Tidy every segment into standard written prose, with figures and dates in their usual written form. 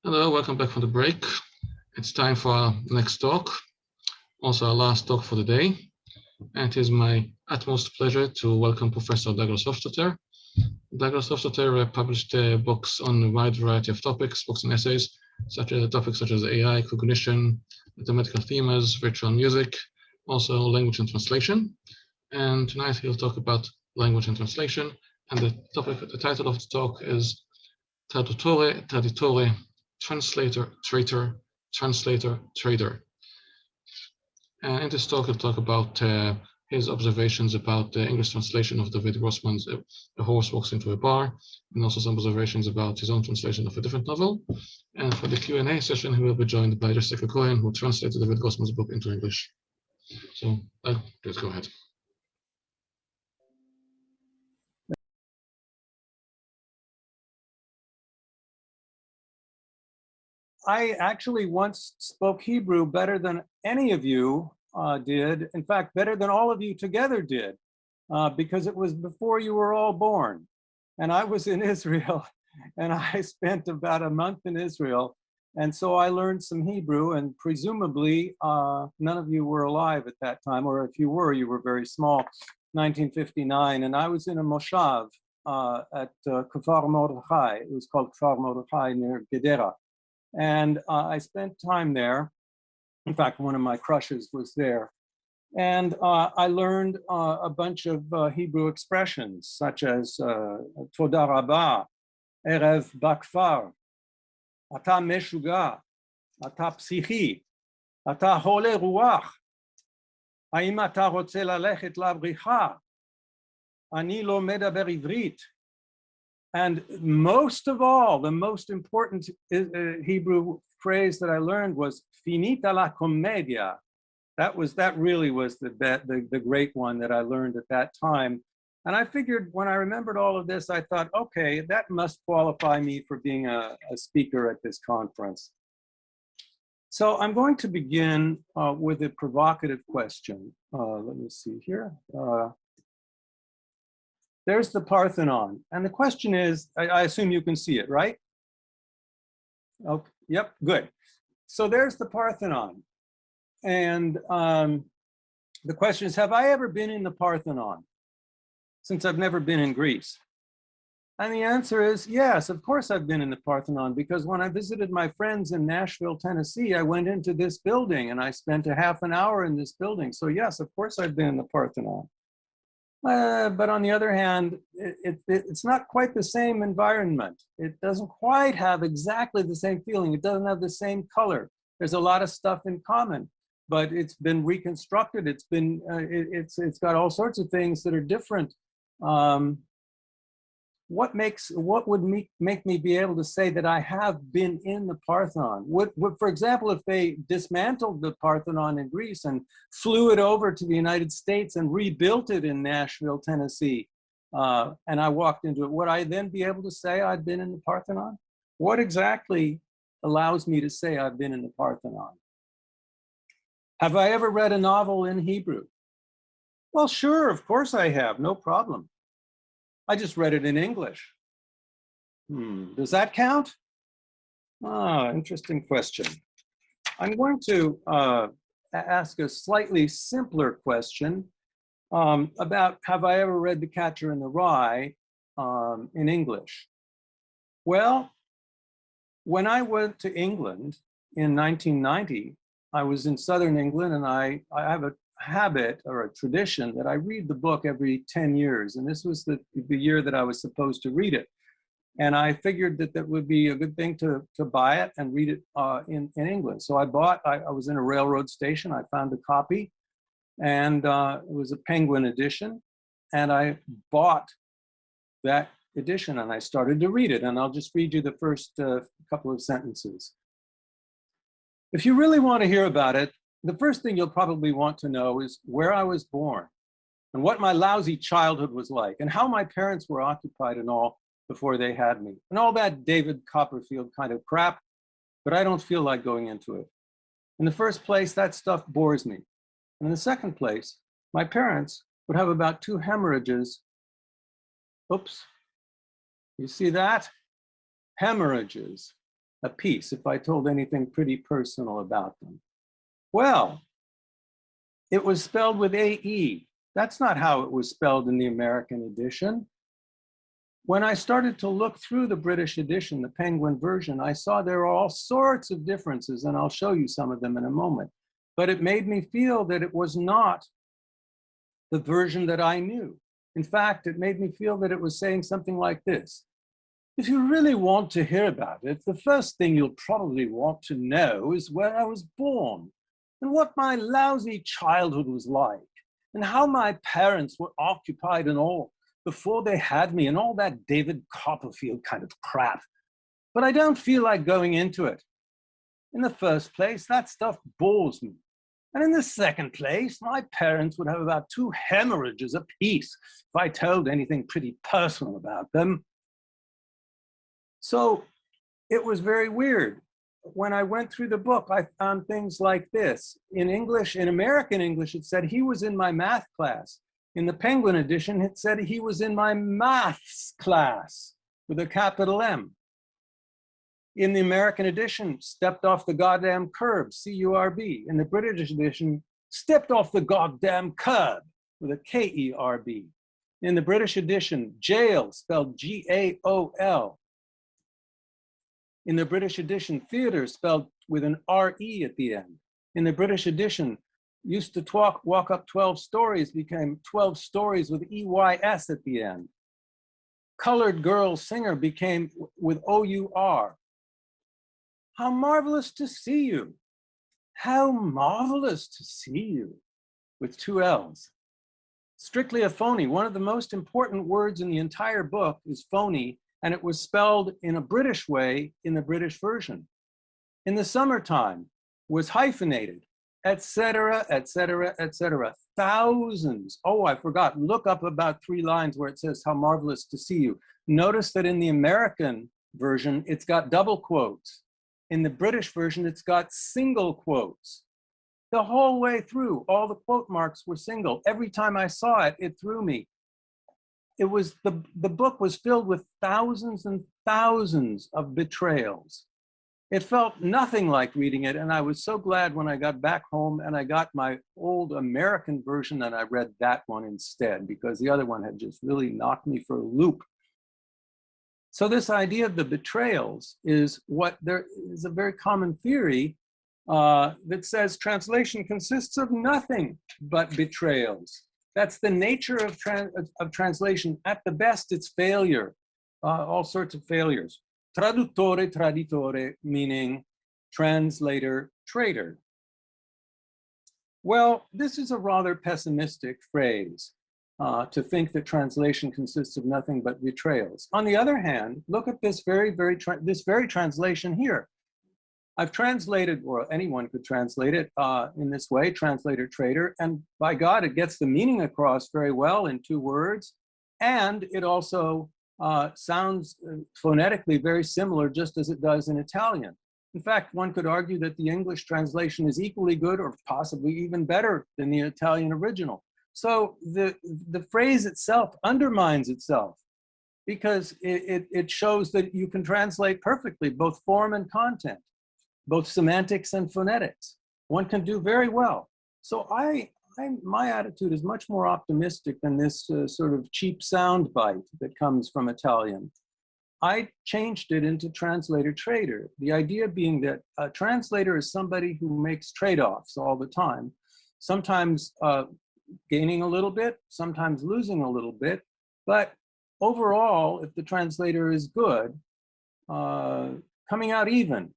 Hello, welcome back from the break. It's time for our next talk, also our last talk for the day. And it is my utmost pleasure to welcome Professor Douglas Hofstadter. Douglas Hofstadter published books on a wide variety of topics, books and essays, such as AI, cognition, mathematical themes, virtual music, also language and translation. And tonight he'll talk about language and translation. And the title of the talk is Traditore Translator, Traitor, Translator, Trader. In this talk, he'll talk about his observations about the English translation of David Grossman's A Horse Walks into a Bar, and also some observations about his own translation of a different novel. And for the Q&A session, he will be joined by Jessica Cohen, who translated David Grossman's book into English. So let's go ahead. I actually once spoke Hebrew better than any of you did. In fact, better than all of you together did, because it was before you were all born. And I was in Israel, and I spent about a month in Israel. And so I learned some Hebrew, and presumably none of you were alive at that time, or if you were very small, 1959. And I was in a moshav at Kfar Mordechai. It was called Kfar Mordechai near Gedera. And I spent time there. In fact, one of my crushes was there. And I learned a bunch of Hebrew expressions, such as Toda Rabba, Erev Bakfar, Ata Meshuga, Ata Psichi, Ata Hole Ruach, Haim Ata Rotze Lalechet Labricha, Ani Lo Medaber Ivrit. And most of all, the most important Hebrew phrase that I learned was finita la commedia. That really was the great one that I learned at that time. And I figured when I remembered all of this, I thought, okay, that must qualify me for being a speaker at this conference. So I'm going to begin with a provocative question. Let me see here. There's the Parthenon. And the question is, I assume you can see it, right? Okay, yep, good. So there's the Parthenon. And the question is, have I ever been in the Parthenon? Since I've never been in Greece. And the answer is, yes, of course I've been in the Parthenon, because when I visited my friends in Nashville, Tennessee, I went into this building and I spent a half an hour in this building. So yes, of course I've been in the Parthenon. But on the other hand, it's not quite the same environment. It doesn't quite have exactly the same feeling. It doesn't have the same color. There's a lot of stuff in common, but it's been reconstructed. It's been, it's got all sorts of things that are different. What would make me be able to say that I have been in the Parthenon? For example, if they dismantled the Parthenon in Greece and flew it over to the United States and rebuilt it in Nashville, Tennessee, and I walked into it, would I then be able to say I've been in the Parthenon? What exactly allows me to say I've been in the Parthenon? Have I ever read a novel in Hebrew? Well, sure, of course I have, no problem. I just read it in English. Does that count? Interesting question. I'm going to ask a slightly simpler question about, have I ever read The Catcher in the Rye in English? Well, when I went to England in 1990, I was in Southern England, and I have a habit or a tradition that I read the book every 10 years. And this was the year that I was supposed to read it. And I figured that that would be a good thing to buy it and read it in England. So I was in a railroad station. I found a copy, and it was a Penguin edition. And I bought that edition and I started to read it. And I'll just read you the first couple of sentences. If you really want to hear about it, the first thing you'll probably want to know is where I was born and what my lousy childhood was like and how my parents were occupied and all before they had me, and all that David Copperfield kind of crap, but I don't feel like going into it. In the first place, that stuff bores me. And in the second place, my parents would have about 2 hemorrhages. Oops, you see that? Hemorrhages. apiece if I told anything pretty personal about them? Well, it was spelled with A-E. That's not how it was spelled in the American edition. When I started to look through the British edition, the Penguin version, I saw there are all sorts of differences, and I'll show you some of them in a moment. But it made me feel that it was not the version that I knew. In fact, it made me feel that it was saying something like this. If you really want to hear about it, the first thing you'll probably want to know is where I was born, and what my lousy childhood was like, and how my parents were occupied and all before they had me, and all that David Copperfield kind of crap. But I don't feel like going into it. In the first place, that stuff bores me. And in the second place, my parents would have about 2 hemorrhages apiece if I told anything pretty personal about them. So it was very weird. When I went through the book, I found things like this. In English, in American English, it said he was in my math class. In the Penguin edition, it said he was in my maths class with a capital M. In the American edition, stepped off the goddamn curb, C-U-R-B. In the British edition, stepped off the goddamn curb with a K-E-R-B. In the British edition, jail spelled G-A-O-L. In the British edition, theater spelled with an R-E at the end. In the British edition, used to walk up 12 stories became 12 stories with E-Y-S at the end. Colored girl singer became with O-U-R. How marvelous to see you. How marvelous to see you, with 2 L's. Strictly a phony. One of the most important words in the entire book is phony, and it was spelled in a British way in the British version. In the summertime was hyphenated, etc., etc., etc. Thousands. Oh, I forgot. Look up about 3 lines where it says, how marvelous to see you. Notice that in the American version, it's got double quotes. In the British version, it's got single quotes. The whole way through, all the quote marks were single. Every time I saw it, it threw me. It was, the book was filled with thousands and thousands of betrayals. It felt nothing like reading it, and I was so glad when I got back home and I got my old American version and I read that one instead, because the other one had just really knocked me for a loop. So this idea of the betrayals is what there is a very common theory that says translation consists of nothing but betrayals. That's the nature of translation. At the best, it's failure, all sorts of failures. Traduttore Traditore, meaning translator, traitor. Well, this is a rather pessimistic phrase, to think that translation consists of nothing but betrayals. On the other hand, look at this very translation here. I've translated, or anyone could translate it in this way, translator, traitor, and by God, it gets the meaning across very well in 2 words, and it also sounds phonetically very similar, just as it does in Italian. In fact, one could argue that the English translation is equally good or possibly even better than the Italian original. So the phrase itself undermines itself because it shows that you can translate perfectly both form and content, both semantics and phonetics. One can do very well. So my attitude is much more optimistic than this sort of cheap soundbite that comes from Italian. I changed it into translator trader. The idea being that a translator is somebody who makes trade-offs all the time, sometimes gaining a little bit, sometimes losing a little bit, but overall, if the translator is good, coming out even.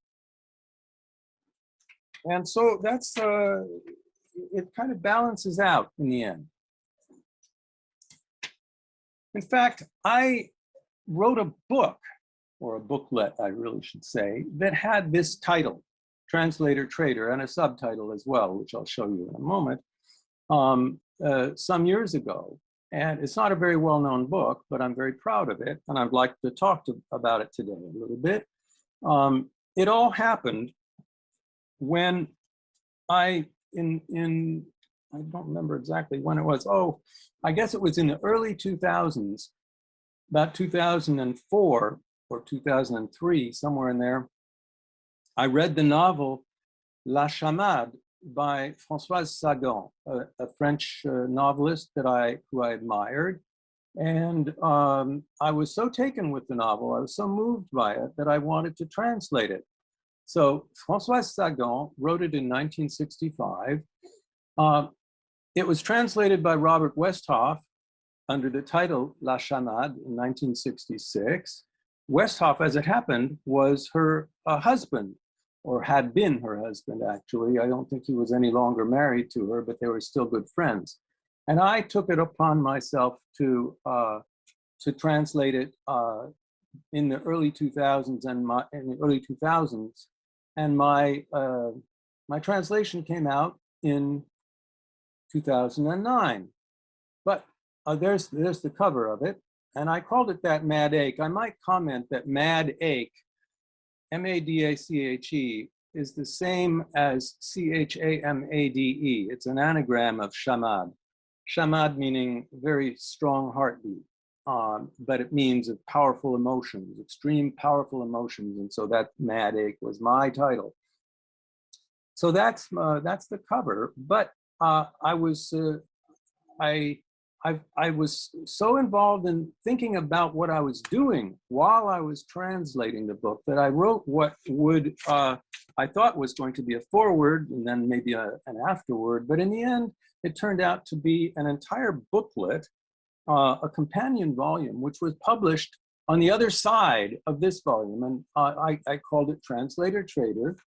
And so that's, it kind of balances out in the end. In fact, I wrote a book, or a booklet, I really should say, that had this title, Translator Trader, and a subtitle as well, which I'll show you in a moment, some years ago. And it's not a very well-known book, but I'm very proud of it, and I'd like to talk about it today a little bit. It all happened when I don't remember exactly when it was. Oh, I guess it was in the early 2000s, about 2004 or 2003, somewhere in there. I read the novel La Chamade by Françoise Sagan, a French novelist who I admired. And I was so taken with the novel, I was so moved by it that I wanted to translate it. So Françoise Sagan wrote it in 1965. It was translated by Robert Westhoff under the title La Chamade in 1966. Westhoff, as it happened, was her husband, or had been her husband, actually. I don't think he was any longer married to her, but they were still good friends. And I took it upon myself to translate it in the early 2000s and my translation came out in 2009. But there's the cover of it, and I called it that Mad Ache. I might comment that Mad Ache, M-A-D-A-C-H-E, is the same as C-H-A-M-A-D-E. It's an anagram of chamade. Chamade meaning very strong heartbeat, but it means of powerful emotions, extreme powerful emotions, and so that Mad Ache was my title. So that's the cover. But I was so involved in thinking about what I was doing while I was translating the book that I wrote what I thought was going to be a foreword and then maybe an afterword. But in the end, it turned out to be an entire booklet, a companion volume, which was published on the other side of this volume. And I called it Translator Traitor,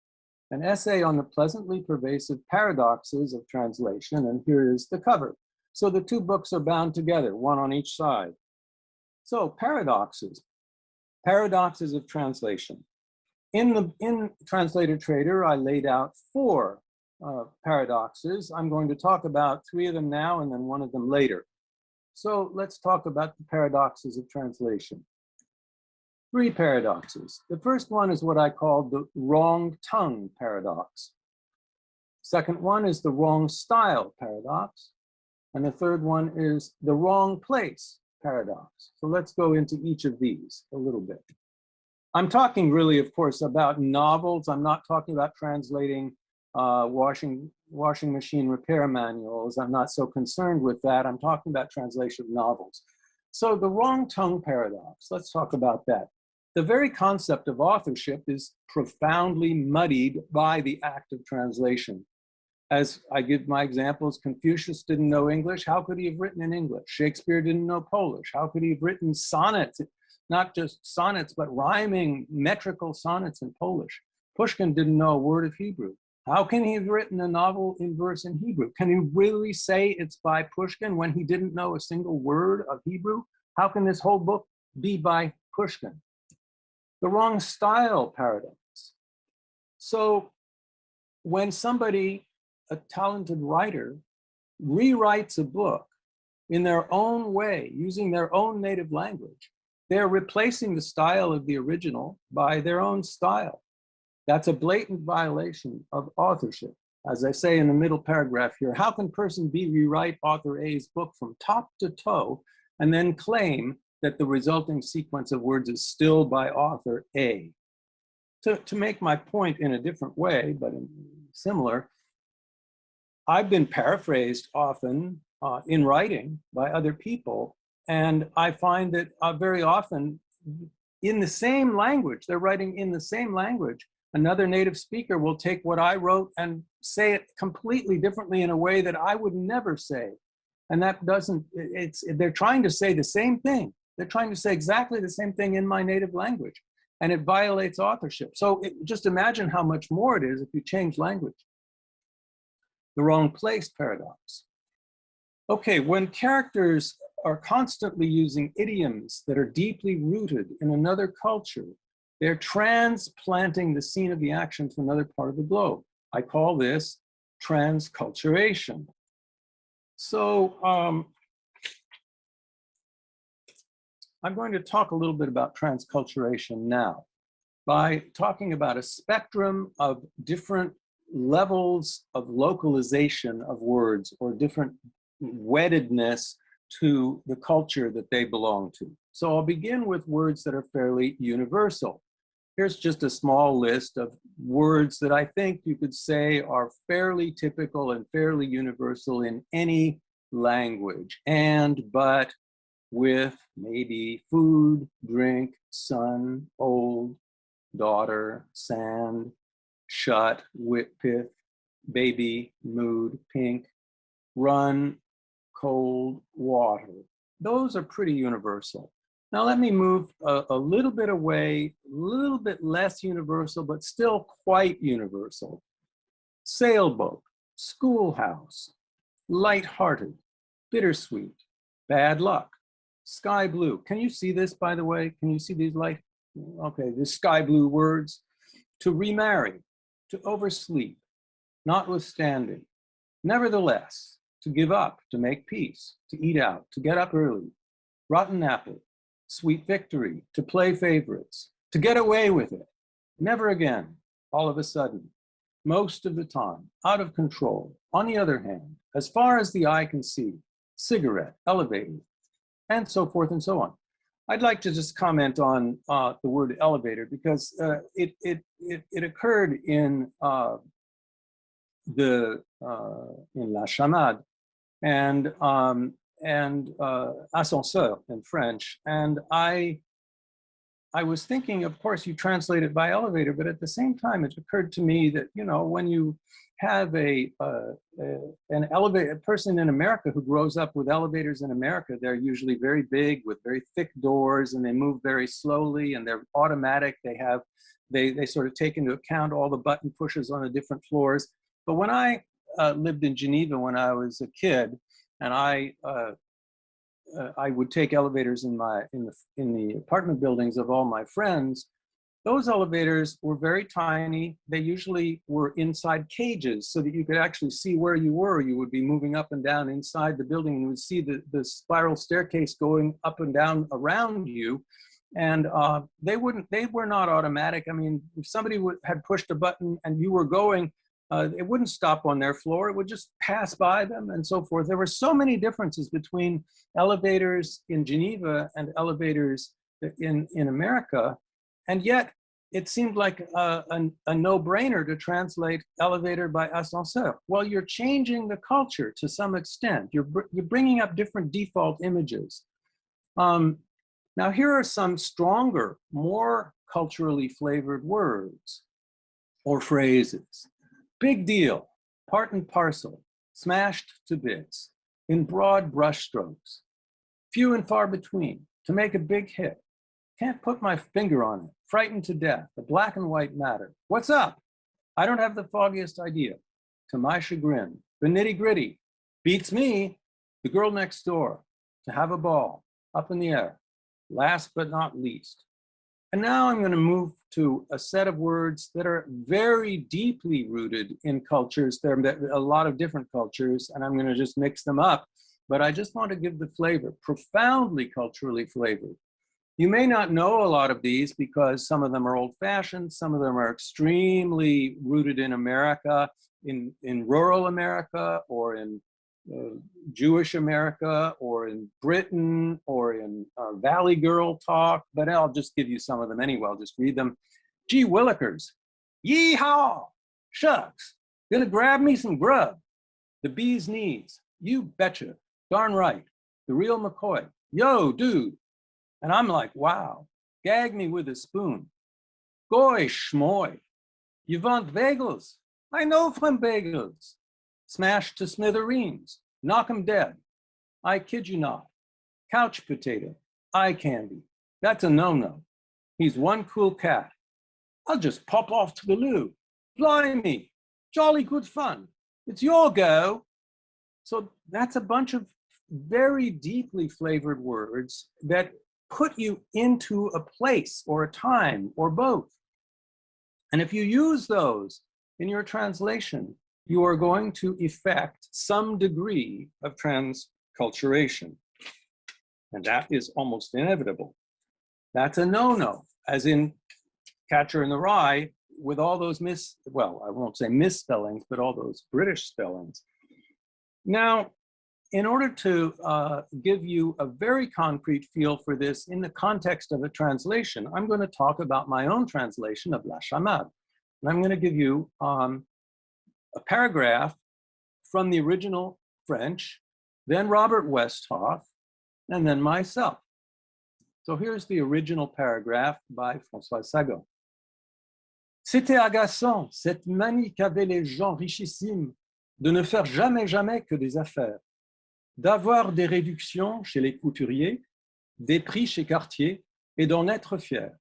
an essay on the pleasantly pervasive paradoxes of translation. And here is the cover. So the two books are bound together, one on each side. So paradoxes of translation. In Translator Traitor, I laid out 4 paradoxes. I'm going to talk about 3 of them now and then 1 of them later. So let's talk about the paradoxes of translation. 3 paradoxes. The first one is what I call the wrong tongue paradox. Second one is the wrong style paradox. And the third one is the wrong place paradox. So let's go into each of these a little bit. I'm talking really, of course, about novels. I'm not talking about translating washing machine repair manuals. I'm not so concerned with that. I'm talking about translation of novels. So the wrong tongue paradox, let's talk about that. The very concept of authorship is profoundly muddied by the act of translation. As I give my examples, Confucius didn't know English. How could he have written in English? Shakespeare didn't know Polish. How could he have written sonnets, not just sonnets, but rhyming metrical sonnets in Polish? Pushkin didn't know a word of Hebrew. How can he have written a novel in verse in Hebrew? Can you really say it's by Pushkin when he didn't know a single word of Hebrew? How can this whole book be by Pushkin? The wrong style paradox. So when somebody, a talented writer, rewrites a book in their own way, using their own native language, they're replacing the style of the original by their own style. That's a blatant violation of authorship. As I say in the middle paragraph here, how can person B rewrite author A's book from top to toe and then claim that the resulting sequence of words is still by author A? To make my point in a different way, but similar, I've been paraphrased often in writing by other people, and I find that very often in the same language, they're writing in the same language, another native speaker will take what I wrote and say it completely differently in a way that I would never say. And that doesn't, they're trying to say the same thing. They're trying to say exactly the same thing in my native language, and it violates authorship. So just imagine how much more it is if you change language. The wrong place paradox. Okay, when characters are constantly using idioms that are deeply rooted in another culture, they're transplanting the scene of the action to another part of the globe. I call this transculturation. So I'm going to talk a little bit about transculturation now by talking about a spectrum of different levels of localization of words or different weddedness to the culture that they belong to. So I'll begin with words that are fairly universal. Here's just a small list of words that I think you could say are fairly typical and fairly universal in any language. And, but, with, maybe, food, drink, son, old, daughter, sand, shut, wit, pith, baby, mood, pink, run, cold, water. Those are pretty universal. Now let me move a little bit away, a little bit less universal, but still quite universal. Sailboat, schoolhouse, lighthearted, bittersweet, bad luck, sky blue. Can you see this, by the way? Can you see these light? Okay, the sky blue words. To remarry, to oversleep, notwithstanding, nevertheless, to give up, to make peace, to eat out, to get up early, rotten apple, sweet victory, to play favorites, to get away with it, never again, all of a sudden, most of the time, out of control. On the other hand, as far as the eye can see, cigarette, elevator, and so forth and so on. I'd like to just comment on the word elevator because it occurred in La Chamade and ascenseur in French, and I was thinking, of course, you translate it by elevator, but at the same time, it occurred to me that, you know, when you have an elevator, a person in America who grows up with elevators in America, they're usually very big with very thick doors, and they move very slowly, and they're automatic. They sort of take into account all the button pushes on the different floors. But when I lived in Geneva when I was a kid, and I would take elevators in the apartment buildings of all my friends. Those elevators were very tiny. They usually were inside cages so that you could actually see where you were. You would be moving up and down inside the building, and you would see the spiral staircase going up and down around you. And they were not automatic. I mean, if somebody had pushed a button and you were going, it wouldn't stop on their floor. It would just pass by them and so forth. There were so many differences between elevators in Geneva and elevators in America. And yet it seemed like a no-brainer to translate elevator by ascenseur. Well, you're changing the culture to some extent. You're bringing up different default images. Now here are some stronger, more culturally flavored words or phrases. Big deal, part and parcel, smashed to bits, in broad brushstrokes, few and far between, to make a big hit. Can't put my finger on it, frightened to death, a black and white matter. What's up? I don't have the foggiest idea. To my chagrin, the nitty gritty, beats me, the girl next door, to have a ball, up in the air, last but not least. And now I'm going to move to a set of words that are very deeply rooted in cultures. There are a lot of different cultures, and I'm going to just mix them up. But I just want to give the flavor, profoundly culturally flavored. You may not know a lot of these because some of them are old-fashioned, some of them are extremely rooted in America, in rural America, or in Jewish America, or in Britain, or in Valley Girl talk, but I'll just give you some of them anyway. I'll just read them. Gee willikers, yee-haw, shucks, gonna grab me some grub. The bee's knees, you betcha, darn right. The real McCoy, yo, dude. And I'm like, wow, gag me with a spoon. Goy schmoy, you want bagels? I know from bagels. Smashed to smithereens, knock 'em dead. I kid you not. Couch potato, eye candy. That's a no-no. He's one cool cat. I'll just pop off to the loo. Blimey, jolly good fun. It's your go. So that's a bunch of very deeply flavored words that put you into a place or a time or both. And if you use those in your translation, you are going to effect some degree of transculturation. And that is almost inevitable. That's a no-no, as in Catcher in the Rye, with all those well, I won't say misspellings, but all those British spellings. Now, in order to give you a very concrete feel for this in the context of a translation, I'm going to talk about my own translation of La Chamade. And I'm going to give you a paragraph from the original French, then Robert Westhoff, and then myself. So here's the original paragraph by François Sagan. C'était agaçant, cette manie qu'avaient les gens richissimes de ne faire jamais que des affaires, d'avoir des réductions chez les couturiers, des prix chez Cartier, et d'en être fière.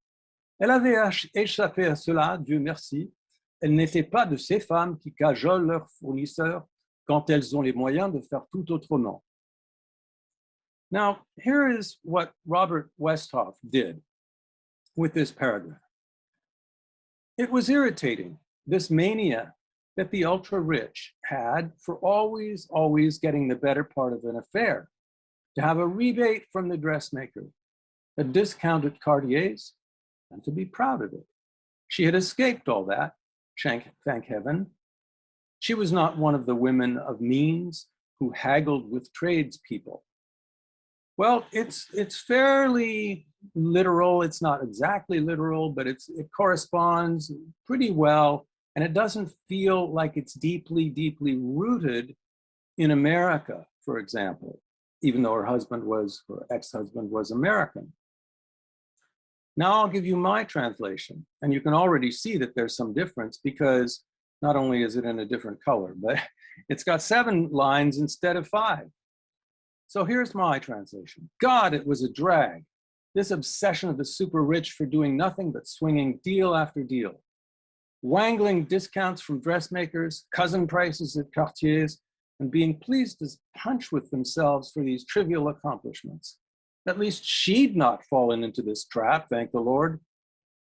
Elle avait échappé à cela, Dieu merci. Elle n'était pas de ces femmes qui cajolent leurs fournisseurs quand elles ont les moyens de faire tout autrement. Now, here is what Robert Westhoff did with this paragraph. It was irritating, this mania that the ultra-rich had for always getting the better part of an affair, to have a rebate from the dressmaker, a discount at Cartier's, and to be proud of it. She had escaped all that, thank heaven. She was not one of the women of means who haggled with tradespeople. Well, it's fairly literal. It's not exactly literal, but it corresponds pretty well. And it doesn't feel like it's deeply rooted in America, for example, even though her ex-husband was American. Now I'll give you my translation. And you can already see that there's some difference because not only is it in a different color, but it's got 7 lines instead of 5. So here's my translation. God, it was a drag. This obsession of the super rich for doing nothing but swinging deal after deal. Wangling discounts from dressmakers, cousin prices at Cartier's, and being pleased as punch with themselves for these trivial accomplishments. At least she'd not fallen into this trap, thank the Lord.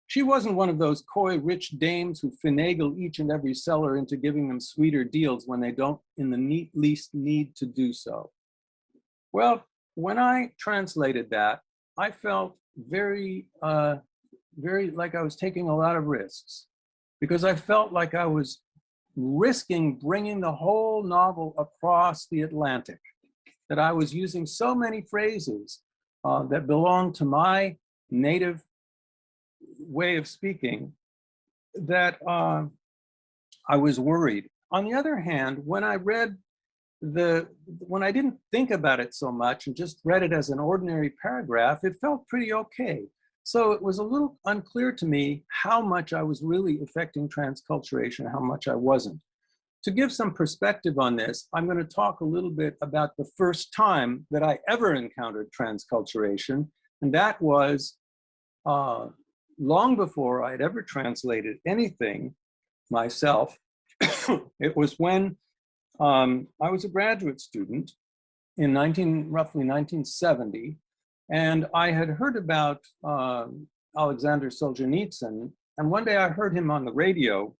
She wasn't one of those coy rich dames who finagle each and every seller into giving them sweeter deals when they don't in the least need to do so. Well, when I translated that, I felt very like I was taking a lot of risks because I felt like I was risking bringing the whole novel across the Atlantic, that I was using so many phrases that belong to my native way of speaking that I was worried. On the other hand, when I didn't think about it so much and just read it as an ordinary paragraph, it felt pretty okay. So it was a little unclear to me how much I was really affecting transculturation, how much I wasn't. To give some perspective on this, I'm going to talk a little bit about the first time that I ever encountered transculturation, and that was long before I'd ever translated anything myself. It was when I was a graduate student in roughly 1970, and I had heard about Alexander Solzhenitsyn, and one day I heard him on the radio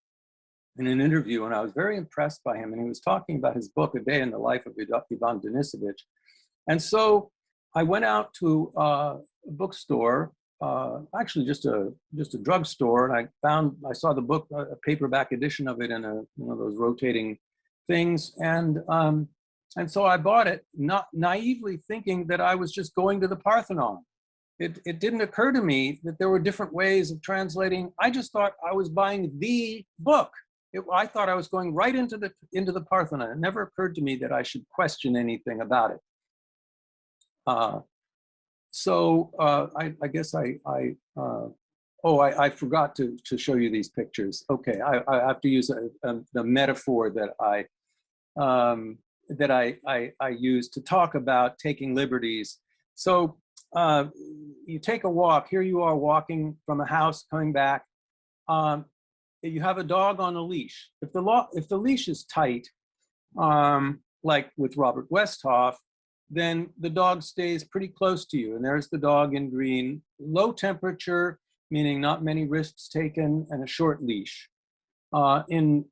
in an interview, and I was very impressed by him, and he was talking about his book, A Day in the Life of Ivan Denisovich. And so I went out to a bookstore, actually just a drugstore, and I saw the book, a paperback edition of it in one of those rotating things, and so I bought it, not naively thinking that I was just going to the Parthenon. It didn't occur to me that there were different ways of translating. I just thought I was buying the book. I thought I was going right into the Parthenon. It never occurred to me that I should question anything about it. I guess I forgot to show you these pictures. Okay, I have to use the metaphor that I use to talk about taking liberties. So you take a walk. Here you are walking from a house, coming back. You have a dog on a leash. If the leash is tight, like with Robert Westhoff, then the dog stays pretty close to you. And there's the dog in green. Low temperature, meaning not many risks taken, and a short leash. In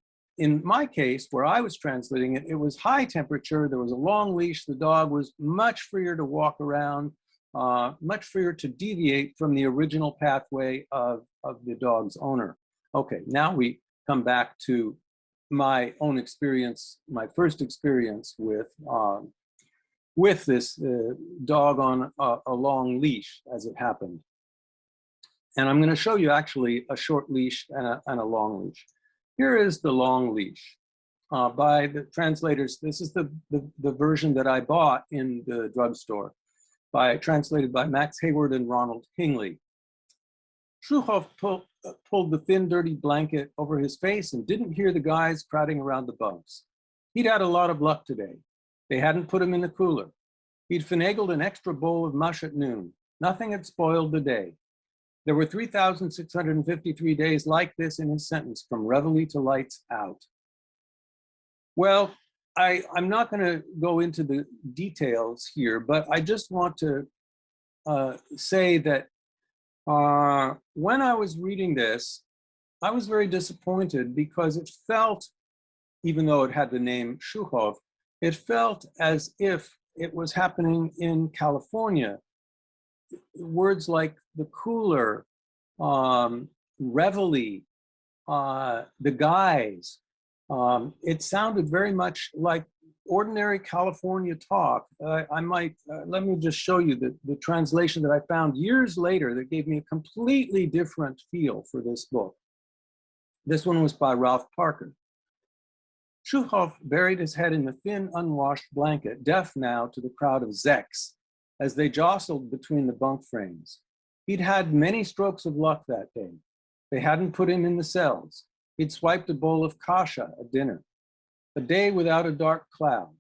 my case, where I was translating it, it was high temperature. There was a long leash. The dog was much freer to walk around, much freer to deviate from the original pathway of the dog's owner. Okay, now we come back to my own experience, my first experience with with this dog on a long leash, as it happened. And I'm going to show you actually a short leash and a long leash. Here is the long leash by the translators. This is the version that I bought in the drugstore, translated by Max Hayward and Ronald Hingley. Schuhoff pulled the thin, dirty blanket over his face and didn't hear the guys crowding around the bunks. He'd had a lot of luck today. They hadn't put him in the cooler. He'd finagled an extra bowl of mush at noon. Nothing had spoiled the day. There were 3,653 days like this in his sentence, from reveille to lights out. Well, I'm not going to go into the details here, but I just want to say that when I was reading this, I was very disappointed because it felt, even though it had the name Schuhoff, it felt as if it was happening in California. Words like the cooler, reveille, the guys, it sounded very much like ordinary California talk. I might, let me just show you the translation that I found years later that gave me a completely different feel for this book. This one was by Ralph Parker. Schuhoff buried his head in the thin, unwashed blanket, deaf now to the crowd of zeks as they jostled between the bunk frames. He'd had many strokes of luck that day. They hadn't put him in the cells. He'd swiped a bowl of kasha at dinner. A day without a dark cloud.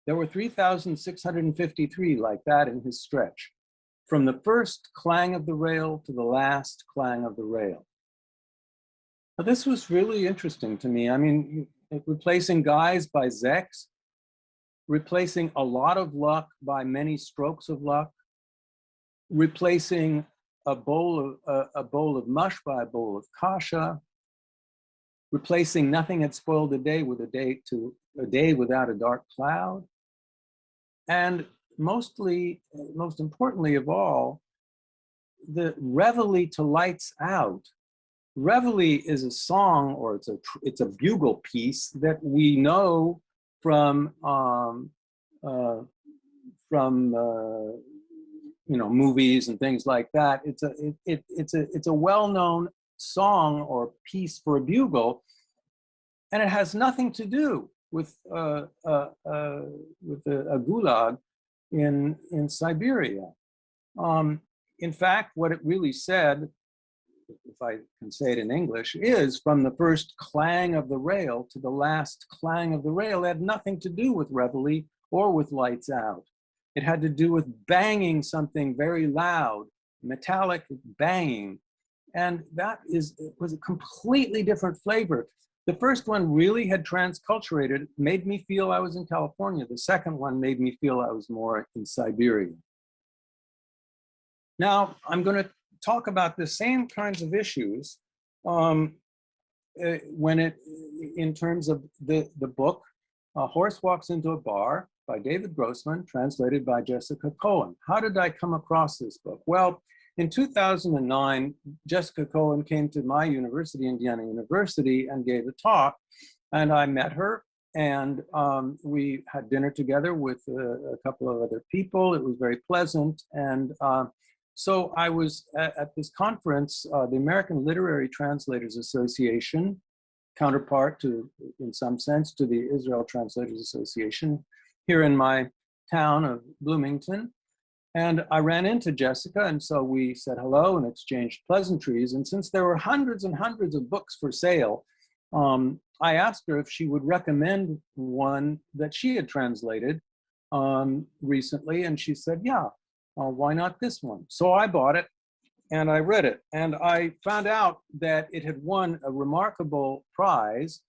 There were 3,653 like that in his stretch, from the first clang of the rail to the last clang of the rail. Now, this was really interesting to me. I mean, replacing guys by zeks, replacing a lot of luck by many strokes of luck, replacing a bowl of mush by a bowl of kasha, replacing nothing had spoiled a day with a day without a dark cloud, and most importantly of all, the reveille to lights out. Reveille is a song, or it's a bugle piece that we know from movies and things like that. It's a well-known song or piece for a bugle, and it has nothing to do with a gulag in Siberia. In fact, what it really said, if I can say it in English, is from the first clang of the rail to the last clang of the rail. It had nothing to do with reveille or with lights out. It had to do with banging something very loud, metallic banging. And was a completely different flavor. The first one really had transculturated, made me feel I was in California. The second one made me feel I was more in Siberia. Now, I'm going to talk about the same kinds of issues in terms of the book, A Horse Walks into a Bar by David Grossman, translated by Jessica Cohen. How did I come across this book? Well, in 2009, Jessica Cohen came to my university, Indiana University, and gave a talk, and I met her, and we had dinner together with a couple of other people. It was very pleasant, and so I was at this conference, the American Literary Translators Association, counterpart to, in some sense, to the Israel Translators Association, here in my town of Bloomington. And I ran into Jessica, and so we said hello and exchanged pleasantries. And since there were hundreds and hundreds of books for sale, I asked her if she would recommend one that she had translated recently, and she said, yeah, why not this one? So I bought it, and I read it, and I found out that it had won a remarkable prize,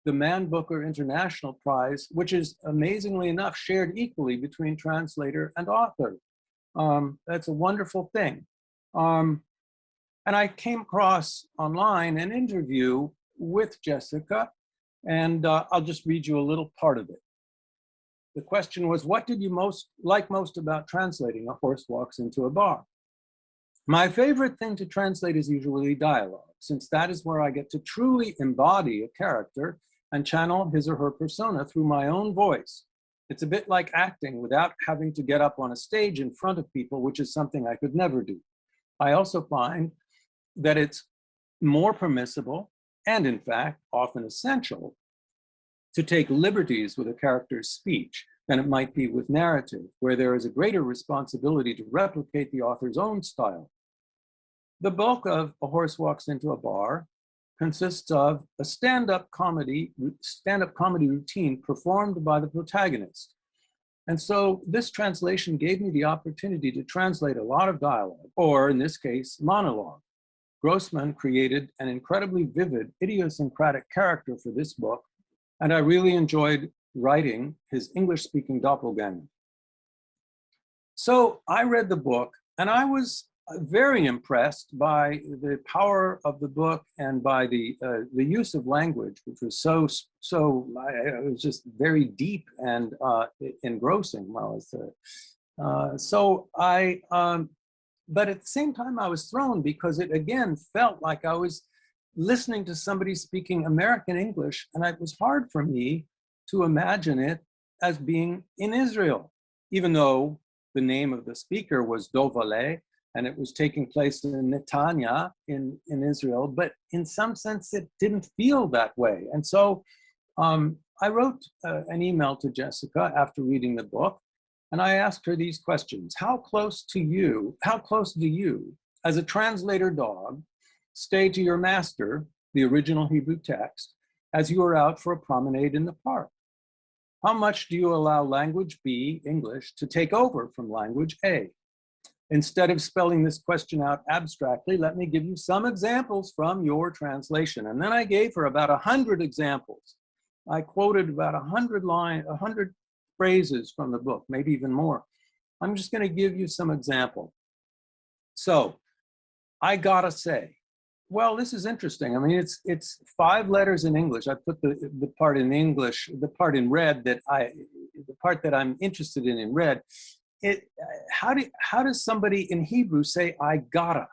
the Man Booker International Prize, which is, amazingly enough, shared equally between translator and author. That's a wonderful thing. And I came across online an interview with Jessica, and I'll just read you a little part of it. The question was, what did you like most about translating A Horse Walks into a Bar? My favorite thing to translate is usually dialogue, since that is where I get to truly embody a character and channel his or her persona through my own voice. It's a bit like acting without having to get up on a stage in front of people, which is something I could never do. I also find that it's more permissible and, in fact, often essential to take liberties with a character's speech than it might be with narrative, where there is a greater responsibility to replicate the author's own style. The bulk of A Horse Walks Into a Bar consists of a stand-up comedy routine performed by the protagonist. And so this translation gave me the opportunity to translate a lot of dialogue, or in this case, monologue. Grossman created an incredibly vivid, idiosyncratic character for this book, and I really enjoyed writing his English-speaking doppelganger. So I read the book, and I was very impressed by the power of the book and by the use of language, which was it was just very deep and engrossing while I was there. But at the same time, I was thrown because it again felt like I was listening to somebody speaking American English, and it was hard for me to imagine it as being in Israel, even though the name of the speaker was Dovale, and it was taking place in Netanya in Israel, but in some sense it didn't feel that way. And so I wrote an email to Jessica after reading the book, and I asked her these questions. How close do you, as a translator dog, stay to your master, the original Hebrew text, as you are out for a promenade in the park? How much do you allow language B, English, to take over from language A? Instead of spelling this question out abstractly, let me give you some examples from your translation. And then I gave her about 100 examples. I quoted about 100 phrases from the book, maybe even more. I'm just going to give you some example. So, I gotta say, well, this is interesting. I mean, it's 5 letters in English. I put the part in English, the part in red the part that I'm interested in red. How does somebody in Hebrew say I gotta?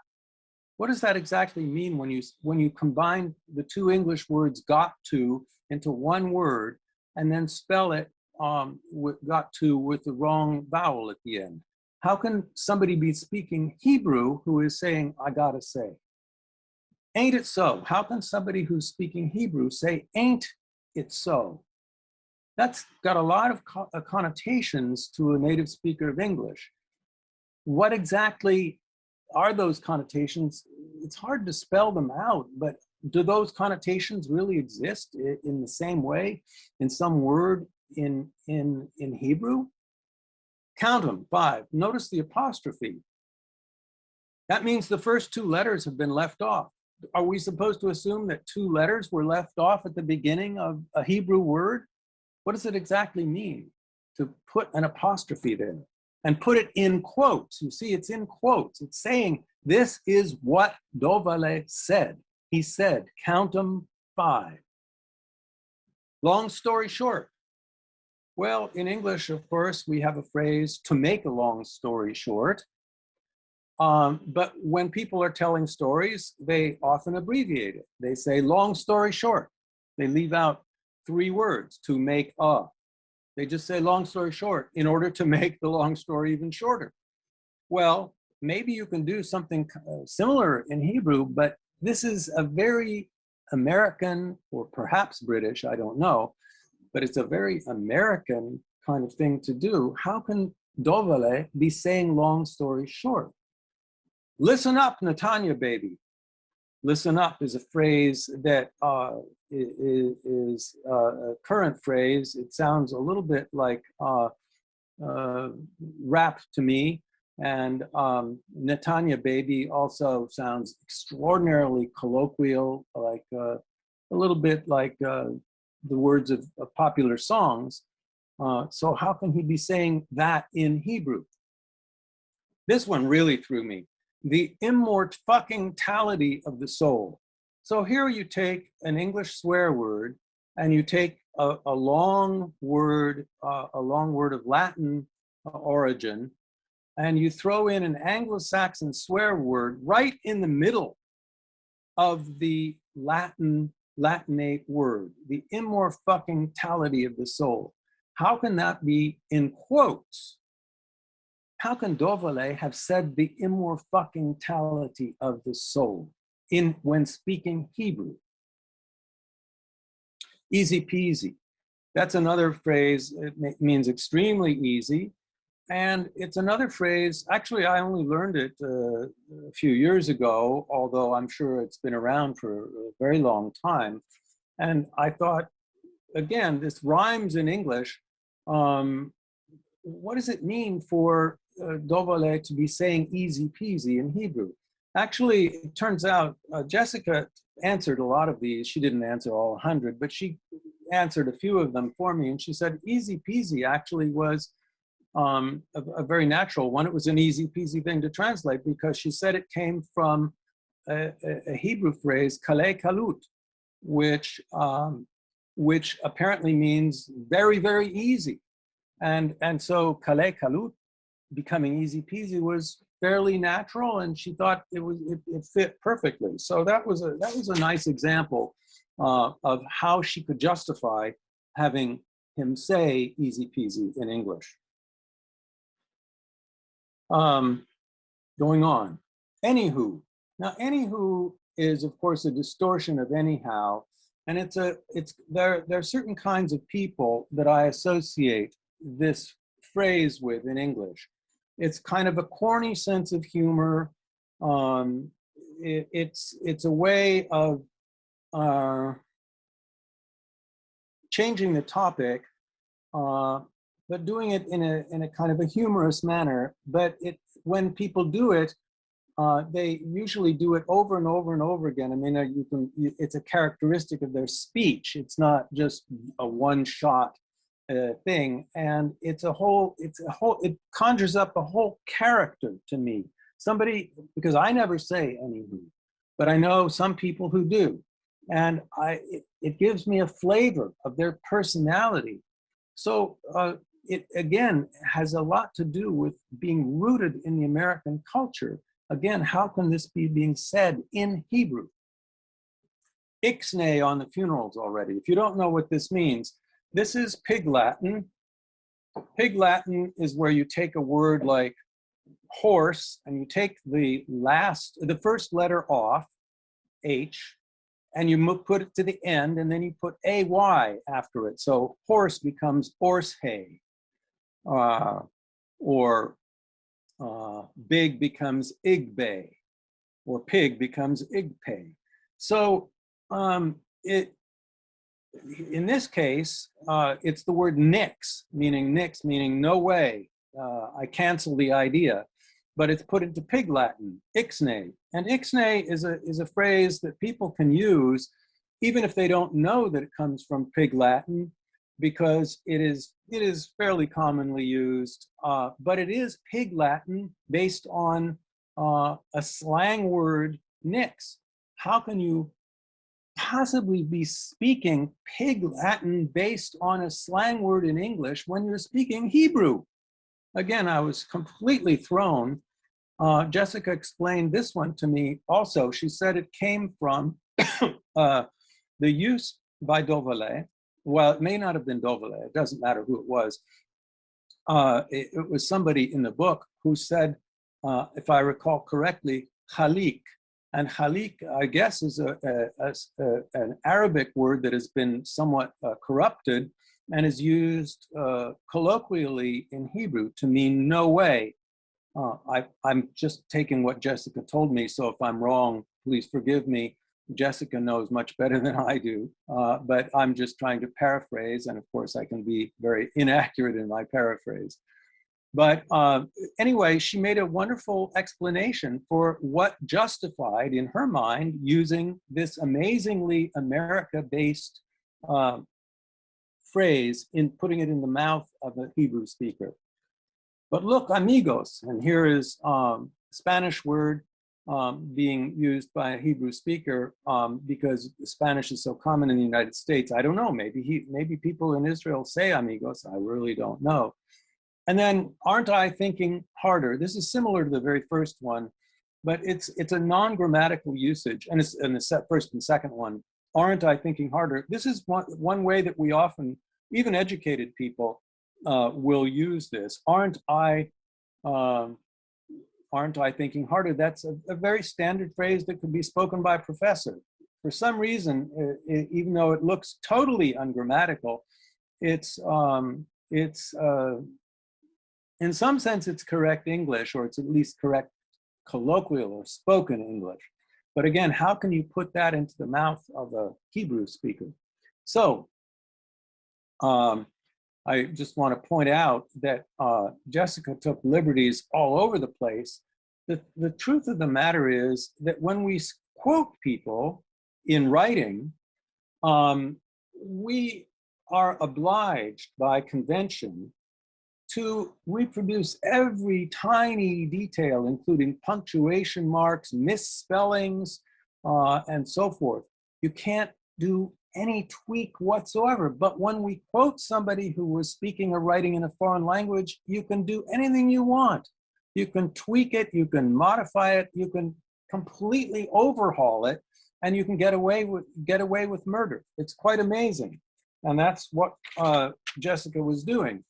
What does that exactly mean when you combine the 2 English words got to into one word and then spell it got to with the wrong vowel at the end? How can somebody be speaking Hebrew who is saying I gotta say? Ain't it so? How can somebody who's speaking Hebrew say ain't it so? That's got a lot of connotations to a native speaker of English. What exactly are those connotations? It's hard to spell them out, but do those connotations really exist in the same way in some word in Hebrew? Count them, 5. Notice the apostrophe. That means the first 2 letters have been left off. Are we supposed to assume that 2 letters were left off at the beginning of a Hebrew word? What does it exactly mean to put an apostrophe there and put it in quotes? You see, it's in quotes. It's saying, this is what Dovale said. He said, count them 5. Long story short. Well, in English, of course, we have a phrase, to make a long story short. But when people are telling stories, they often abbreviate it. They say, long story short. They leave out 3 words, to make a. They just say long story short in order to make the long story even shorter. Well, maybe you can do something similar in Hebrew, but this is a very American, or perhaps British, I don't know, but it's a very American kind of thing to do. How can Dovale be saying long story short? Listen up, Netanya baby. Listen up is a phrase that is a current phrase. It sounds a little bit like rap to me. And Netanya baby also sounds extraordinarily colloquial, like a little bit like the words of popular songs. So how can he be saying that in Hebrew? This one really threw me. The immortality of the soul. So here you take an English swear word and you take a long word of Latin origin, and you throw in an Anglo-Saxon swear word right in the middle of the Latinate word, the immortality of the soul. How can that be in quotes? How can Dovale have said the immortality of the soul when speaking Hebrew? Easy peasy. That's another phrase. It means extremely easy. And it's another phrase, actually, I only learned it a few years ago, although I'm sure it's been around for a very long time. And I thought, again, this rhymes in English. What does it mean for Dovale to be saying easy peasy in Hebrew? Actually, it turns out Jessica answered a lot of these. She didn't answer all 100, but she answered a few of them for me. And she said easy peasy actually was a very natural one. It was an easy peasy thing to translate because she said it came from a Hebrew phrase, kalei kalut, which apparently means very, very easy. And so kalei kalut, becoming easy peasy, was fairly natural, and she thought it fit perfectly. So that was a nice example of how she could justify having him say easy peasy in English. Going on. Anywho. Now, anywho is, of course, a distortion of anyhow, and there are certain kinds of people that I associate this phrase with in English. It's kind of a corny sense of humor. It's a way of changing the topic, but doing it in a kind of a humorous manner. But when people do it, they usually do it over and over and over again. I mean, it's a characteristic of their speech. It's not just a one-shot thing, and it conjures up a whole character to me. Somebody, because I never say anywho, but I know some people who do, and it gives me a flavor of their personality. So it again has a lot to do with being rooted in the American culture. Again, how can this be being said in Hebrew? Ixnay on the funerals already. If you don't know what this means, this is Pig Latin. Pig Latin is where you take a word like horse and you take the first letter off, H, and you put it to the end, and then you put AY after it. So horse becomes orshay, or big becomes igbe, or pig becomes igpe. So in this case, it's the word nix, meaning no way, I cancel the idea, but it's put into Pig Latin, ixnay. And ixnay is a phrase that people can use even if they don't know that it comes from Pig Latin, because it is fairly commonly used, but it is Pig Latin based on a slang word, nix. How can you possibly be speaking Pig Latin based on a slang word in English when you're speaking Hebrew? Again, I was completely thrown. Jessica explained this one to me also. She said it came from the use by Dovale. Well, it may not have been Dovale. It doesn't matter who it was. It was somebody in the book who said, if I recall correctly, khalik. And khalik, I guess, is an Arabic word that has been somewhat corrupted and is used colloquially in Hebrew to mean no way. I'm just taking what Jessica told me, so if I'm wrong, please forgive me. Jessica knows much better than I do, but I'm just trying to paraphrase, and of course I can be very inaccurate in my paraphrase. But anyway, she made a wonderful explanation for what justified, in her mind, using this amazingly America-based phrase in putting it in the mouth of a Hebrew speaker. But look, amigos, and here is a Spanish word being used by a Hebrew speaker because Spanish is so common in the United States. I don't know, maybe people in Israel say amigos, I really don't know. And then, aren't I thinking harder? This is similar to the very first one, but it's a non-grammatical usage, and it's in the first and second one. Aren't I thinking harder? This is one way that we often, even educated people, will use this. Aren't I thinking harder? That's a very standard phrase that could be spoken by a professor. For some reason, even though it looks totally ungrammatical, it's in some sense it's correct English, or it's at least correct colloquial or spoken English. But again, how can you put that into the mouth of a Hebrew speaker? So I just want to point out that Jessica took liberties all over the place. The truth of the matter is that when we quote people in writing, we are obliged by convention to reproduce every tiny detail, including punctuation marks, misspellings, and so forth. You can't do any tweak whatsoever. But when we quote somebody who was speaking or writing in a foreign language, you can do anything you want. You can tweak it, you can modify it, you can completely overhaul it, and you can get away with murder. It's quite amazing. And that's what Jessica was doing.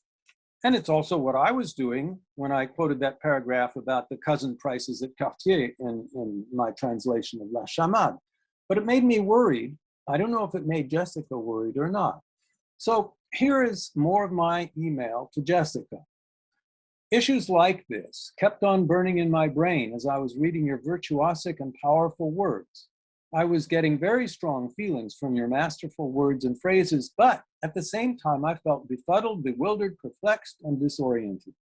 And it's also what I was doing when I quoted that paragraph about the cousin prices at Cartier in my translation of La Chamade. But it made me worried. I don't know if it made Jessica worried or not. So here is more of my email to Jessica. Issues like this kept on burning in my brain as I was reading your virtuosic and powerful words. I was getting very strong feelings from your masterful words and phrases, but at the same time, I felt befuddled, bewildered, perplexed, and disoriented.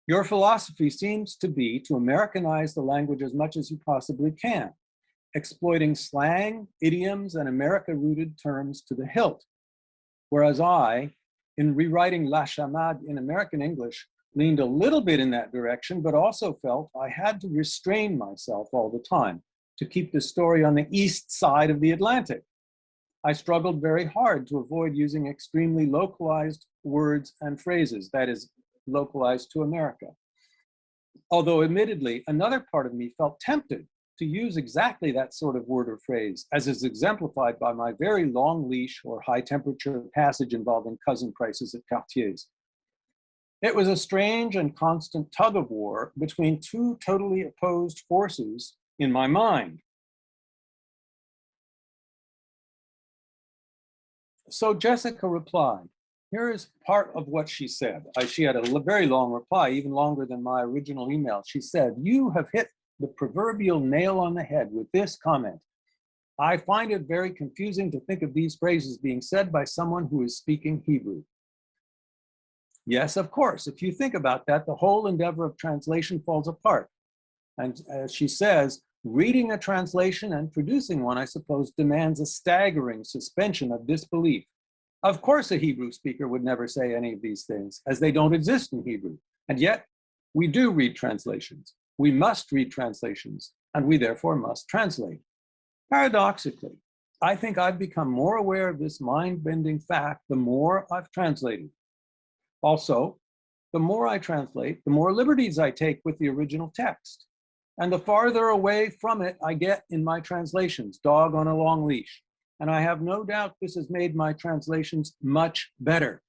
Your philosophy seems to be to Americanize the language as much as you possibly can, exploiting slang, idioms, and America-rooted terms to the hilt. Whereas I, in rewriting La Chamade in American English, leaned a little bit in that direction, but also felt I had to restrain myself all the time to keep the story on the east side of the Atlantic. I struggled very hard to avoid using extremely localized words and phrases, that is, localized to America. Although admittedly, another part of me felt tempted to use exactly that sort of word or phrase, as is exemplified by my very long leash or high temperature passage involving cousin prices at Cartier's. It was a strange and constant tug of war between two totally opposed forces in my mind. So Jessica replied. Here is part of what she said. She had a very long reply, even longer than my original email. She said, "You have hit the proverbial nail on the head with this comment. I find it very confusing to think of these phrases being said by someone who is speaking Hebrew." Yes, of course. If you think about that, the whole endeavor of translation falls apart. And as she says, reading a translation and producing one, I suppose, demands a staggering suspension of disbelief. Of course, a Hebrew speaker would never say any of these things, as they don't exist in Hebrew. And yet, we do read translations. We must read translations, and we therefore must translate. Paradoxically, I think I've become more aware of this mind-bending fact the more I've translated. Also, the more I translate, the more liberties I take with the original text. And the farther away from it I get in my translations, dog on a long leash. And I have no doubt this has made my translations much better.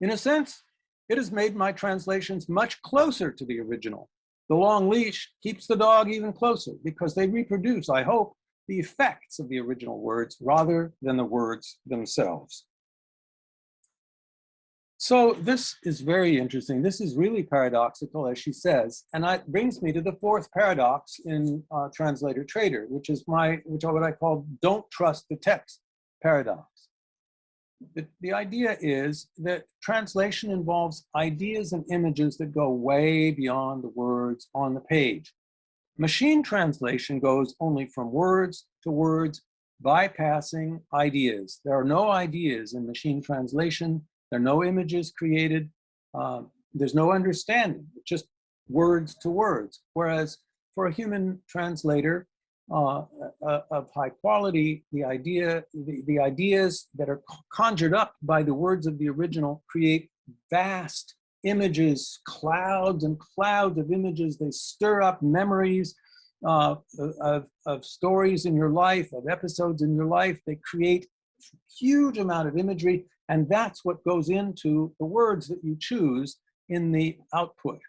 In a sense, it has made my translations much closer to the original. The long leash keeps the dog even closer because they reproduce, I hope, the effects of the original words rather than the words themselves. So this is very interesting. This is really paradoxical, as she says, and that brings me to the fourth paradox in Translator Traitor, which is what I call don't trust the text paradox. The idea is that translation involves ideas and images that go way beyond the words on the page. Machine translation goes only from words to words, bypassing ideas. There are no ideas in machine translation. There are no images created. There's no understanding, just words to words. Whereas for a human translator of high quality, the ideas that are conjured up by the words of the original create vast images, clouds and clouds of images. They stir up memories of stories in your life, of episodes in your life. They create huge amount of imagery, And that's what goes into the words that you choose in the output.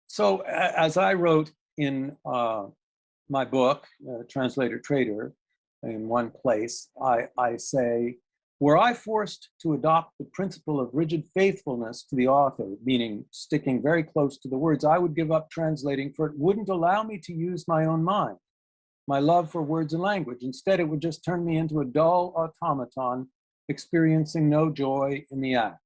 So as I wrote in my book, Translator Traitor, in one place, I say, were I forced to adopt the principle of rigid faithfulness to the author, meaning sticking very close to the words, I would give up translating, for it wouldn't allow me to use my own mind, my love for words and language. Instead, it would just turn me into a dull automaton, experiencing no joy in the act.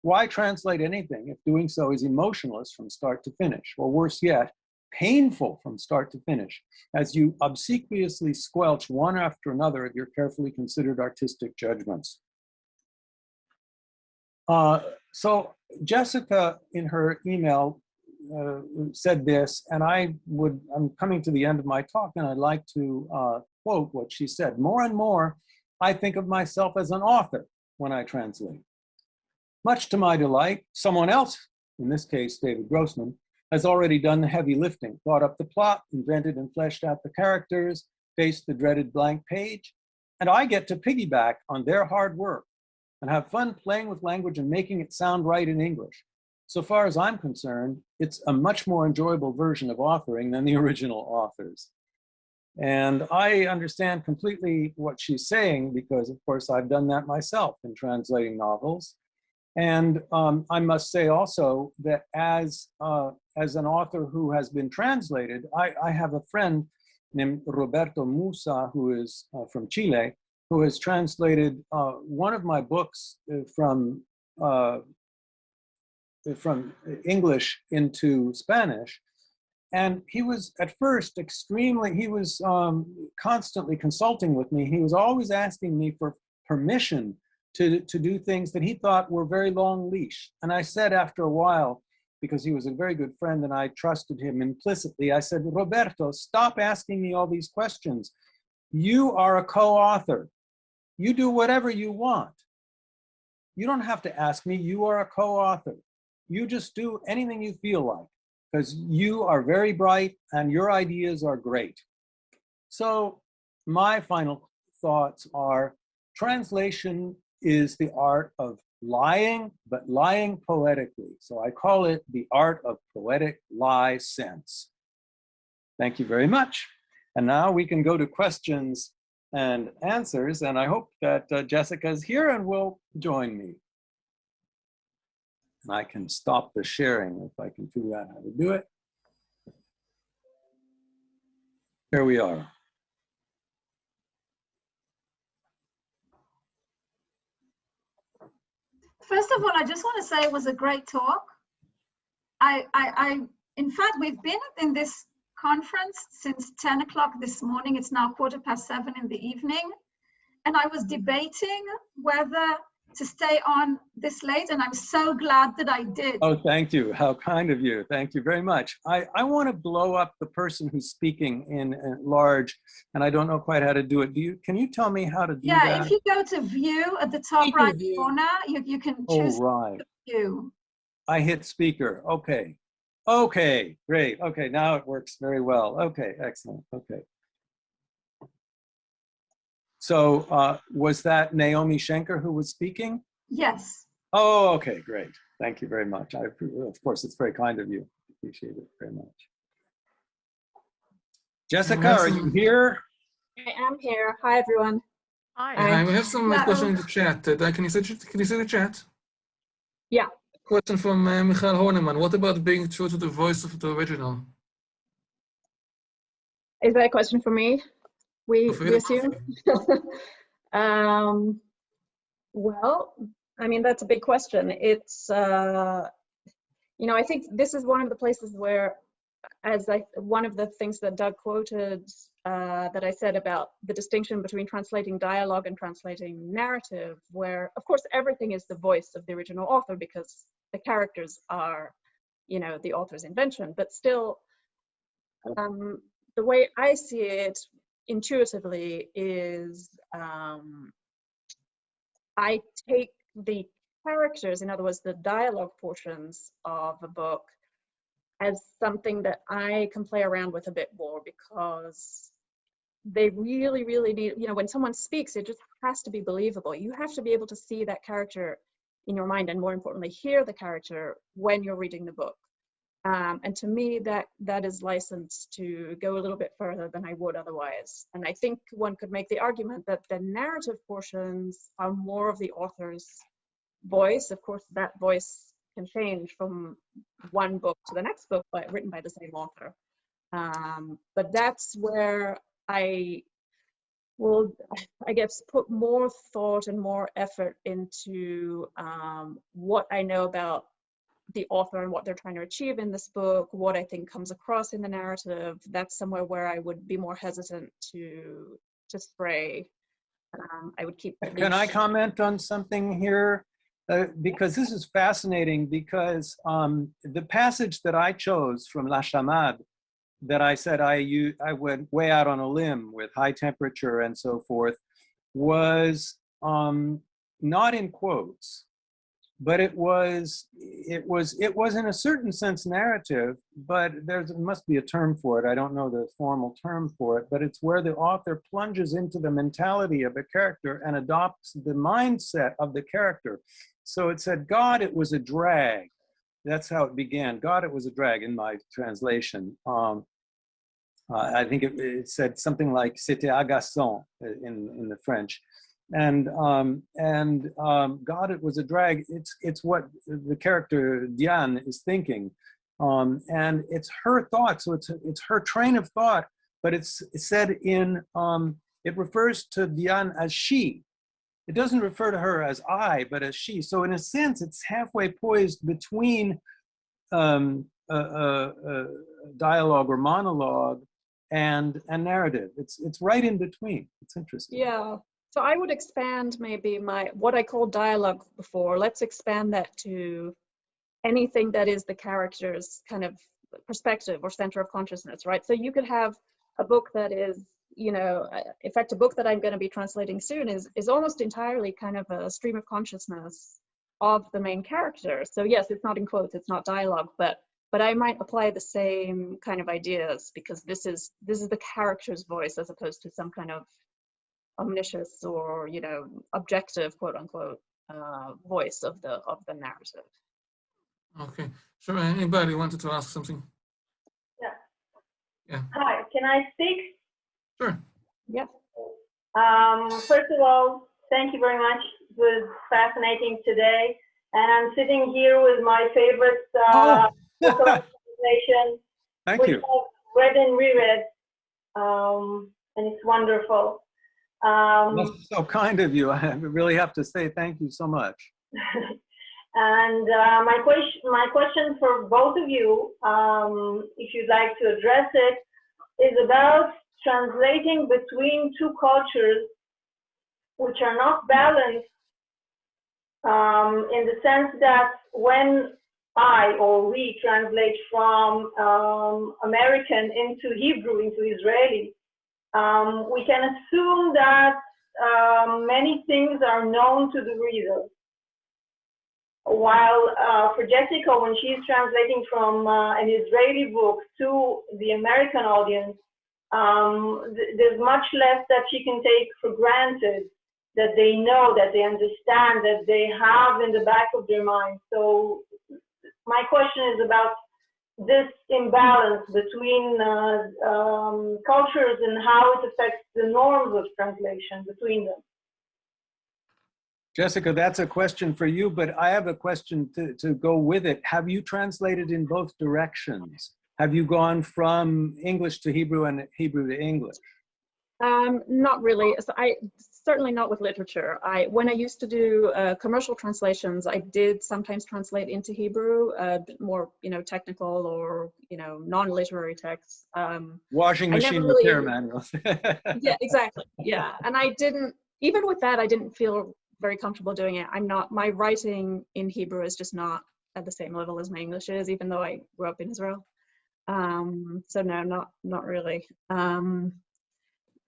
Why translate anything if doing so is emotionless from start to finish, or worse yet, painful from start to finish, as you obsequiously squelch one after another of your carefully considered artistic judgments? So Jessica, in her email, said this, and I'm coming to the end of my talk, and I'd like to quote what she said. More and more, I think of myself as an author when I translate. Much to my delight, someone else, in this case, David Grossman, has already done the heavy lifting, thought up the plot, invented and fleshed out the characters, faced the dreaded blank page, and I get to piggyback on their hard work and have fun playing with language and making it sound right in English. So far as I'm concerned, it's a much more enjoyable version of authoring than the original authors. And I understand completely what she's saying because, of course, I've done that myself in translating novels. And I must say also that as an author who has been translated, I have a friend named Roberto Musa, who is from Chile, who has translated one of my books from English into Spanish. And he was at first he was constantly consulting with me. He was always asking me for permission to do things that he thought were very long leash. And I said after a while, because he was a very good friend and I trusted him implicitly, I said, Roberto, stop asking me all these questions. You are a co-author. You do whatever you want. You don't have to ask me, you are a co-author. You just do anything you feel like, because you are very bright and your ideas are great. So my final thoughts are, translation is the art of lying, but lying poetically. So I call it the art of poetic lie sense. Thank you very much. And now we can go to questions and answers. And I hope that Jessica is here and will join me. And I can stop the sharing if I can figure out how to do it. Here we are. First of all, I just want to say it was a great talk. In fact, we've been in this conference since 10 o'clock this morning. It's now 7:15 in the evening. And I was debating whether to stay on this late, and I'm so glad that I did. Oh, thank you. How kind of you. Thank you very much. I want to blow up the person who's speaking in large, and I don't know quite how to do it. Can you tell me how to do that? Yeah, if you go to view at the top right corner, you can choose view. I hit speaker. Okay. Okay, great. Okay, now it works very well. Okay, excellent. Okay. So was that Naomi Schenker who was speaking? Yes. Oh, okay, great. Thank you very much. Of course, it's very kind of you. Appreciate it very much. Jessica, are you here? I am here. Hi, everyone. Hi. We have some questions in the chat. Can you see the chat? Yeah. Question from Michael Horneman. What about being true to the voice of the original? Is that a question for me? We assume? Well, I mean, that's a big question. It's, you know, I think this is one of the places where, one of the things that Doug quoted that I said about the distinction between translating dialogue and translating narrative, where, of course, everything is the voice of the original author because the characters are, you know, the author's invention, but still, the way I see it intuitively is I take the characters, in other words, the dialogue portions of a book, as something that I can play around with a bit more, because they really, really need, you know, when someone speaks, it just has to be believable. You have to be able to see that character in your mind, and more importantly, hear the character when you're reading the book. And to me, that is licensed to go a little bit further than I would otherwise. And I think one could make the argument that the narrative portions are more of the author's voice. Of course, that voice can change from one book to the next book, but written by the same author. But that's where I will, I guess, put more thought and more effort into what I know about the author and what they're trying to achieve in this book, what I think comes across in the narrative. That's somewhere where I would be more hesitant to stray. I would keep. Can I comment on something here? Because this is fascinating, because the passage that I chose from La Chamade, that I said I went way out on a limb with high temperature and so forth, was not in quotes, but it was in a certain sense narrative, but there must be a term for it. I don't know the formal term for it, but it's where the author plunges into the mentality of a character and adopts the mindset of the character. So it said, God, it was a drag. That's how it began. God, it was a drag in my translation. I think it said something like "C'était agaçant" in the French, and God, it was a drag. It's what the character Diane is thinking, and it's her thought. So it's her train of thought, but it's said in it refers to Diane as she. It doesn't refer to her as I, but as she. So in a sense, it's halfway poised between dialogue or monologue and narrative. It's right in between. It's interesting. Yeah. So I would expand maybe what I called dialogue before. Let's expand that to anything that is the character's kind of perspective or center of consciousness, right? So you could have a book that is, you know, in fact, a book that I'm going to be translating soon is almost entirely kind of a stream of consciousness of the main character. So yes, it's not in quotes, it's not dialogue, but I might apply the same kind of ideas, because this is the character's voice as opposed to some kind of omniscience or, you know, objective, quote unquote, voice of the narrative. Okay, sure. Anybody wanted to ask something? Yeah. Hi, can I speak? Sure. Yeah. First of all, thank you very much. It was fascinating today. And I'm sitting here with my favorite translation, Thank which you. I've read and reread, and it's wonderful. That's so kind of you. I really have to say thank you so much. And my question for both of you, if you'd like to address it, is about translating between two cultures which are not balanced, in the sense that when I or we translate from American into Hebrew, into Israeli, we can assume that many things are known to the reader. While for Jessica, when she's translating from an Israeli book to the American audience, there's much less that she can take for granted, that they know, that they understand, that they have in the back of their mind. So my question is about this imbalance between cultures and how it affects the norms of translation between them. Jessica, that's a question for you, but I have a question to go with it. Have you translated in both directions? Have you gone from English to Hebrew and Hebrew to English? Not really. So certainly not with literature. When I used to do commercial translations, I did sometimes translate into Hebrew, more, you know, technical or, you know, non-literary texts. Washing machine repair manuals. Yeah, exactly. Yeah, and I didn't, even with that, I didn't feel very comfortable doing it. My writing in Hebrew is just not at the same level as my English is, even though I grew up in Israel. So no, not really.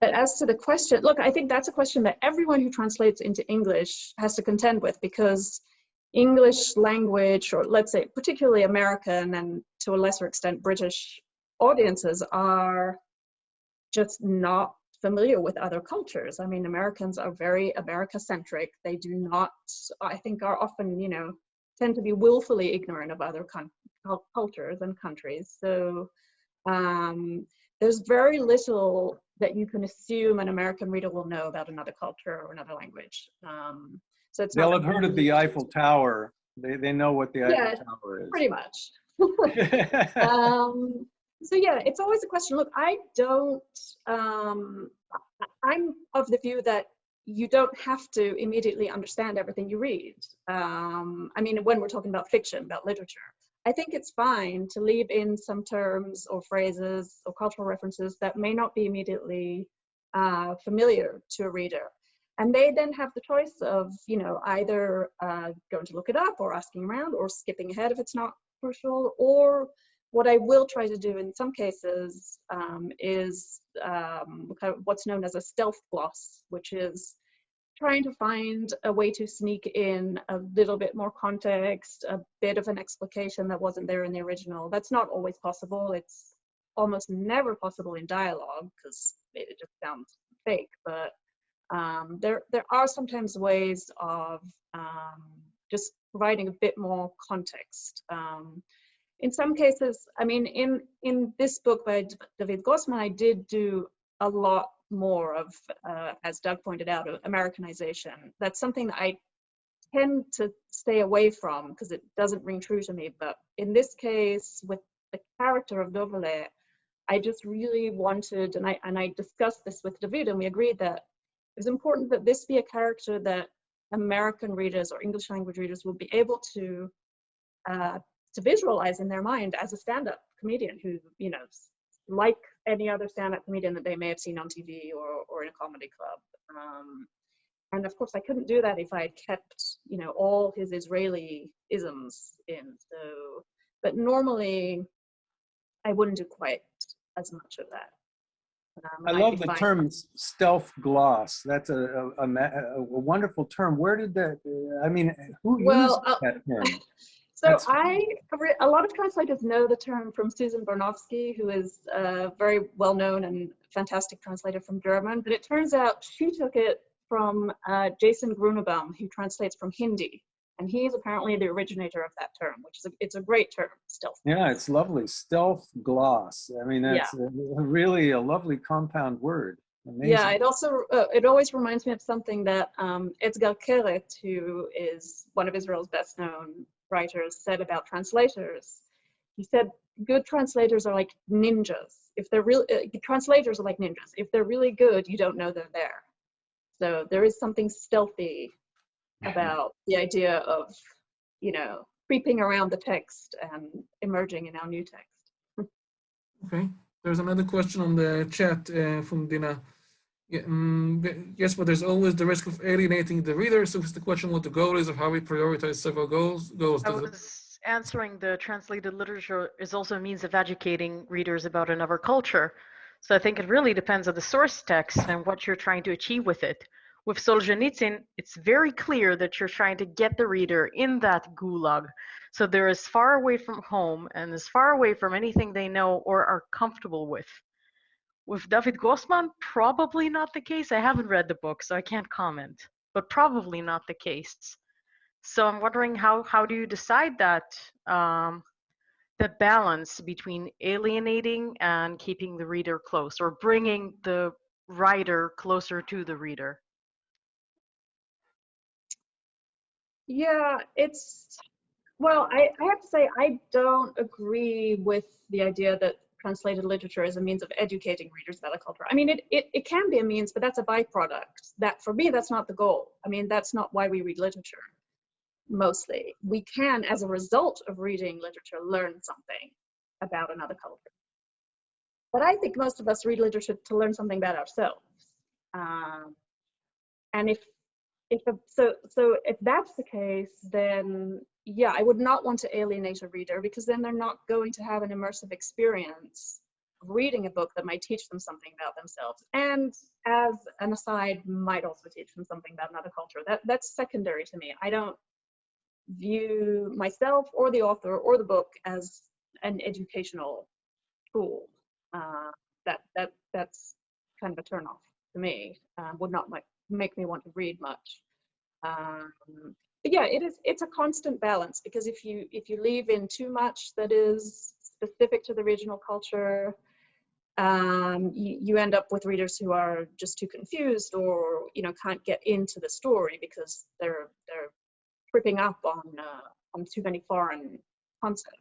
But as to the question, look, I think that's a question that everyone who translates into English has to contend with, because English language, or let's say particularly American and to a lesser extent British audiences, are just not familiar with other cultures. I mean, Americans are very America-centric. They do not, I think, are often, you know, tend to be willfully ignorant of other cultures and countries. So there's very little that you can assume an American reader will know about another culture or another language. So it's They'll not have heard of the Eiffel Tower. They know what the Eiffel Tower is. Pretty much. So yeah, it's always a question. Look, I don't, I'm of the view that you don't have to immediately understand everything you read. I mean, when we're talking about fiction, about literature, I think it's fine to leave in some terms or phrases or cultural references that may not be immediately familiar to a reader. And they then have the choice of, you know, either going to look it up or asking around or skipping ahead if it's not crucial. Or what I will try to do in some cases is kind of what's known as a stealth gloss, which is trying to find a way to sneak in a little bit more context, a bit of an explication that wasn't there in the original. That's not always possible. It's almost never possible in dialogue because it just sounds fake. But there are sometimes ways of just providing a bit more context. In some cases, I mean, in this book by David Grossman, I did do a lot more of, as Doug pointed out, Americanization. That's something that I tend to stay away from because it doesn't ring true to me. But in this case, with the character of Douglas, I just really wanted, and I discussed this with David, and we agreed that it was important that this be a character that American readers or English language readers will be able to visualize in their mind as a stand-up comedian who, you know, like any other stand-up comedian that they may have seen on TV or in a comedy club. And of course, I couldn't do that if I had kept, you know, all his Israeli isms in. So, but normally, I wouldn't do quite as much of that. I love the term stealth gloss. That's a wonderful term. Where did that, I mean, who used that term? So a lot of translators know the term from Susan Bornowski, who is a very well-known and fantastic translator from German, but it turns out she took it from Jason Grunebaum, who translates from Hindi. And he is apparently the originator of that term, which is it's a great term, stealth. Yeah, it's lovely, stealth gloss. I mean, that's really a lovely compound word. Amazing. Yeah, it also, it always reminds me of something that Edgar Keret, who is one of Israel's best known writers, said about translators. He said, good translators are like ninjas. If they're real, translators are like ninjas. If they're really good, you don't know they're there. So there is something stealthy about the idea of, you know, creeping around the text and emerging in our new text. Okay, there's another question on the chat from Dina. Yes, but there's always the risk of alienating the reader. So it's the question what the goal is or how we prioritize several goals. I was answering the translated literature is also a means of educating readers about another culture. So I think it really depends on the source text and what you're trying to achieve with it. With Solzhenitsyn, it's very clear that you're trying to get the reader in that gulag. So they're as far away from home and as far away from anything they know or are comfortable with. With David Grossman, probably not the case. I haven't read the book, so I can't comment, but probably not the case. So I'm wondering how do you decide that, the balance between alienating and keeping the reader close or bringing the writer closer to the reader? Yeah, well, I have to say, I don't agree with the idea that translated literature is a means of educating readers about a culture. I mean, it can be a means, but that's a byproduct. That, for me, that's not the goal. I mean, that's not why we read literature, mostly. We can, as a result of reading literature, learn something about another culture. But I think most of us read literature to learn something about ourselves. And if that's the case, then yeah, I would not want to alienate a reader because then they're not going to have an immersive experience of reading a book that might teach them something about themselves. And as an aside, might also teach them something about another culture. That's secondary to me. I don't view myself or the author or the book as an educational tool. That's kind of a turnoff. to me. Would not make me want to read much. But yeah, it's a constant balance, because if you leave in too much that is specific to the regional culture, you end up with readers who are just too confused, or can't get into the story because they're tripping up on too many foreign concepts.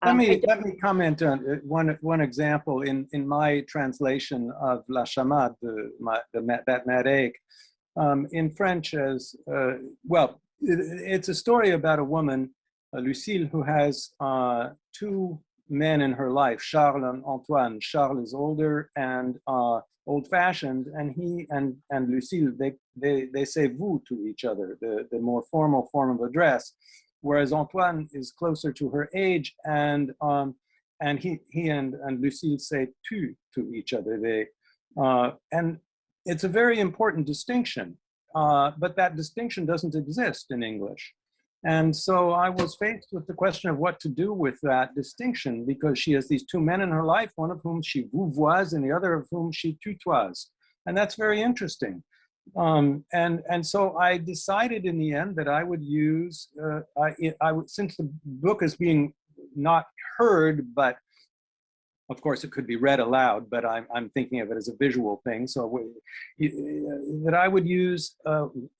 Let me comment on one example in my translation of La Chamade, that Madègue, in French as well. It's a story about a woman, Lucille, who has two men in her life, Charles and Antoine. Charles is older and old-fashioned, and he and Lucille, they say vous to each other, the more formal form of address, whereas Antoine is closer to her age, and he and Lucille say tu to each other. And it's a very important distinction, but that distinction doesn't exist in English. And so I was faced with the question of what to do with that distinction, because she has these two men in her life, one of whom she vouvoise and the other of whom she tutoise. And that's very interesting. And so I decided in the end that I would use, since the book is being not heard, but of course it could be read aloud, but I'm thinking of it as a visual thing. So that I would use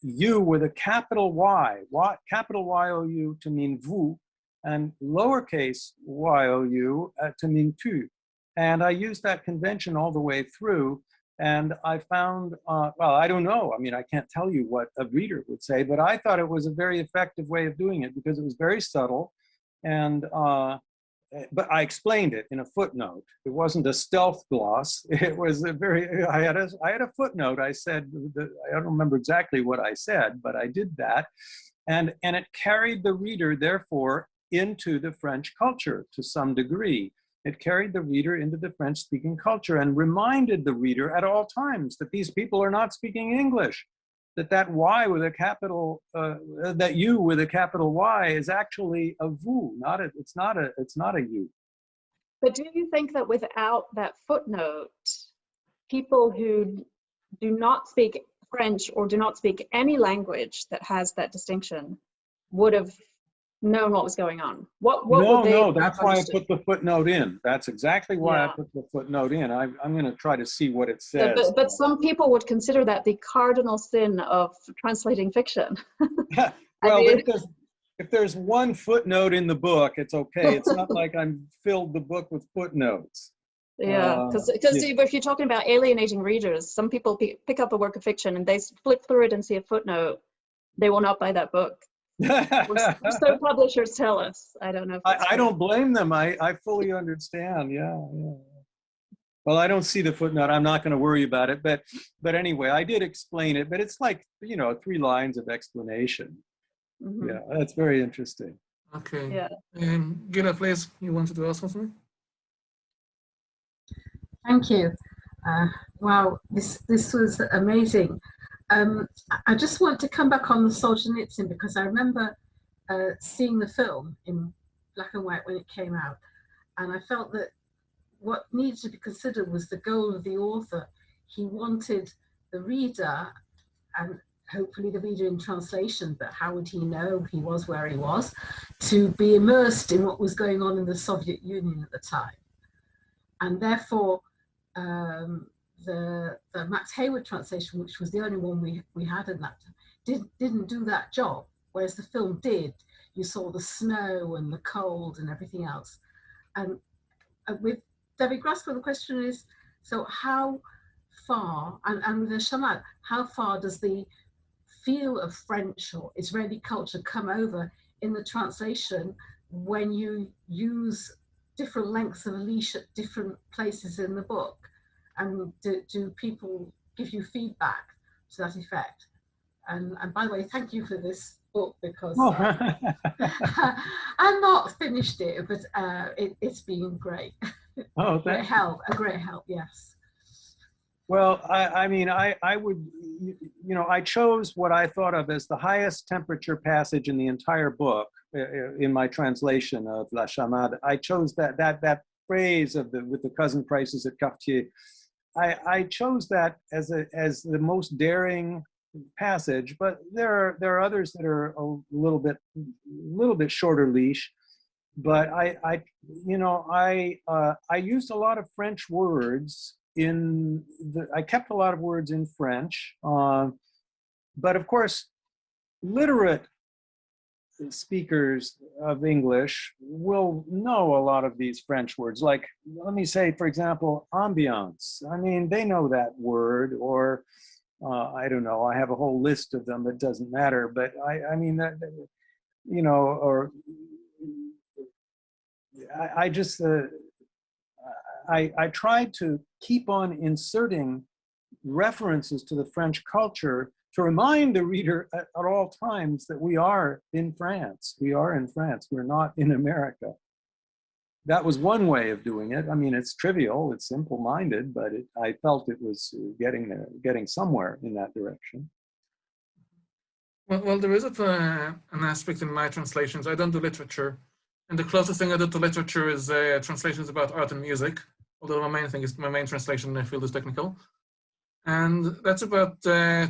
you with a capital Y, capital Y-O-U to mean vous, and lowercase y-o-u to mean tu. And I used that convention all the way through. And I found, well, I don't know. I mean, I can't tell you what a reader would say, but I thought it was a very effective way of doing it because it was very subtle. And, but I explained it in a footnote. It wasn't a stealth gloss. It was a very, I had a footnote. I said, I don't remember exactly what I said, but I did that. And it carried the reader, therefore, into the French culture to some degree. It carried the reader into the French-speaking culture and reminded the reader at all times that these people are not speaking English, that Y with a capital, that U with a capital Y is actually a vous, it's not a U. But do you think that without that footnote, people who do not speak French or do not speak any language that has that distinction would have known what was going on? No, that's why I put the footnote in. That's exactly why I put the footnote in. I'm going to try to see what it says. But some people would consider that the cardinal sin of translating fiction. Well, if there's one footnote in the book, it's okay. It's not like I'm filled the book with footnotes. Yeah, because if you're talking about alienating readers, some people pick up a work of fiction and they flip through it and see a footnote. They will not buy that book. So publishers tell us. I don't know if I don't blame them. I fully understand. Yeah. Well, I don't see the footnote. I'm not going to worry about it. But anyway, I did explain it. But it's like 3 lines of explanation. Mm-hmm. Yeah, that's very interesting. Okay. Yeah. Gina, please, you wanted to ask something? Thank you. Wow, this was amazing. I just want to come back on the Solzhenitsyn because I remember seeing the film in black and white when it came out, and I felt that what needed to be considered was the goal of the author. He wanted the reader, and hopefully the reader in translation, but how would he know he was where he was, to be immersed in what was going on in the Soviet Union at the time. And therefore, the Max Hayward translation, which was the only one we had in that, didn't do that job, whereas the film did. You saw the snow and the cold and everything else. And with David Grossman, the question is, so how far, and with the Chamade, how far does the feel of French or Israeli culture come over in the translation when you use different lengths of a leash at different places in the book? And do people give you feedback to that effect? And by the way, thank you for this book because I've not finished it, but it's been great. Oh, a great help, yes. Well, I mean, I would, I chose what I thought of as the highest temperature passage in the entire book in my translation of La Chamade. I chose that phrase with the cousin prices at Cartier. I chose that as the most daring passage, but there are others that are a little bit shorter leash. But I used a lot of French words I kept a lot of words in French, but of course, literate speakers of English will know a lot of these French words. Like, let me say, for example, ambiance. I mean, they know that word, or I don't know, I have a whole list of them, it doesn't matter, but I mean, that, you know, or I tried to keep on inserting references to the French culture to remind the reader at all times that we are in France. We are in France. We're not in America. That was one way of doing it. I mean, it's trivial, it's simple-minded, but I felt it was getting somewhere in that direction. Well, there is an aspect in my translations. I don't do literature. And the closest thing I do to literature is translations about art and music. Although my main translation in the field is technical. And that's about, I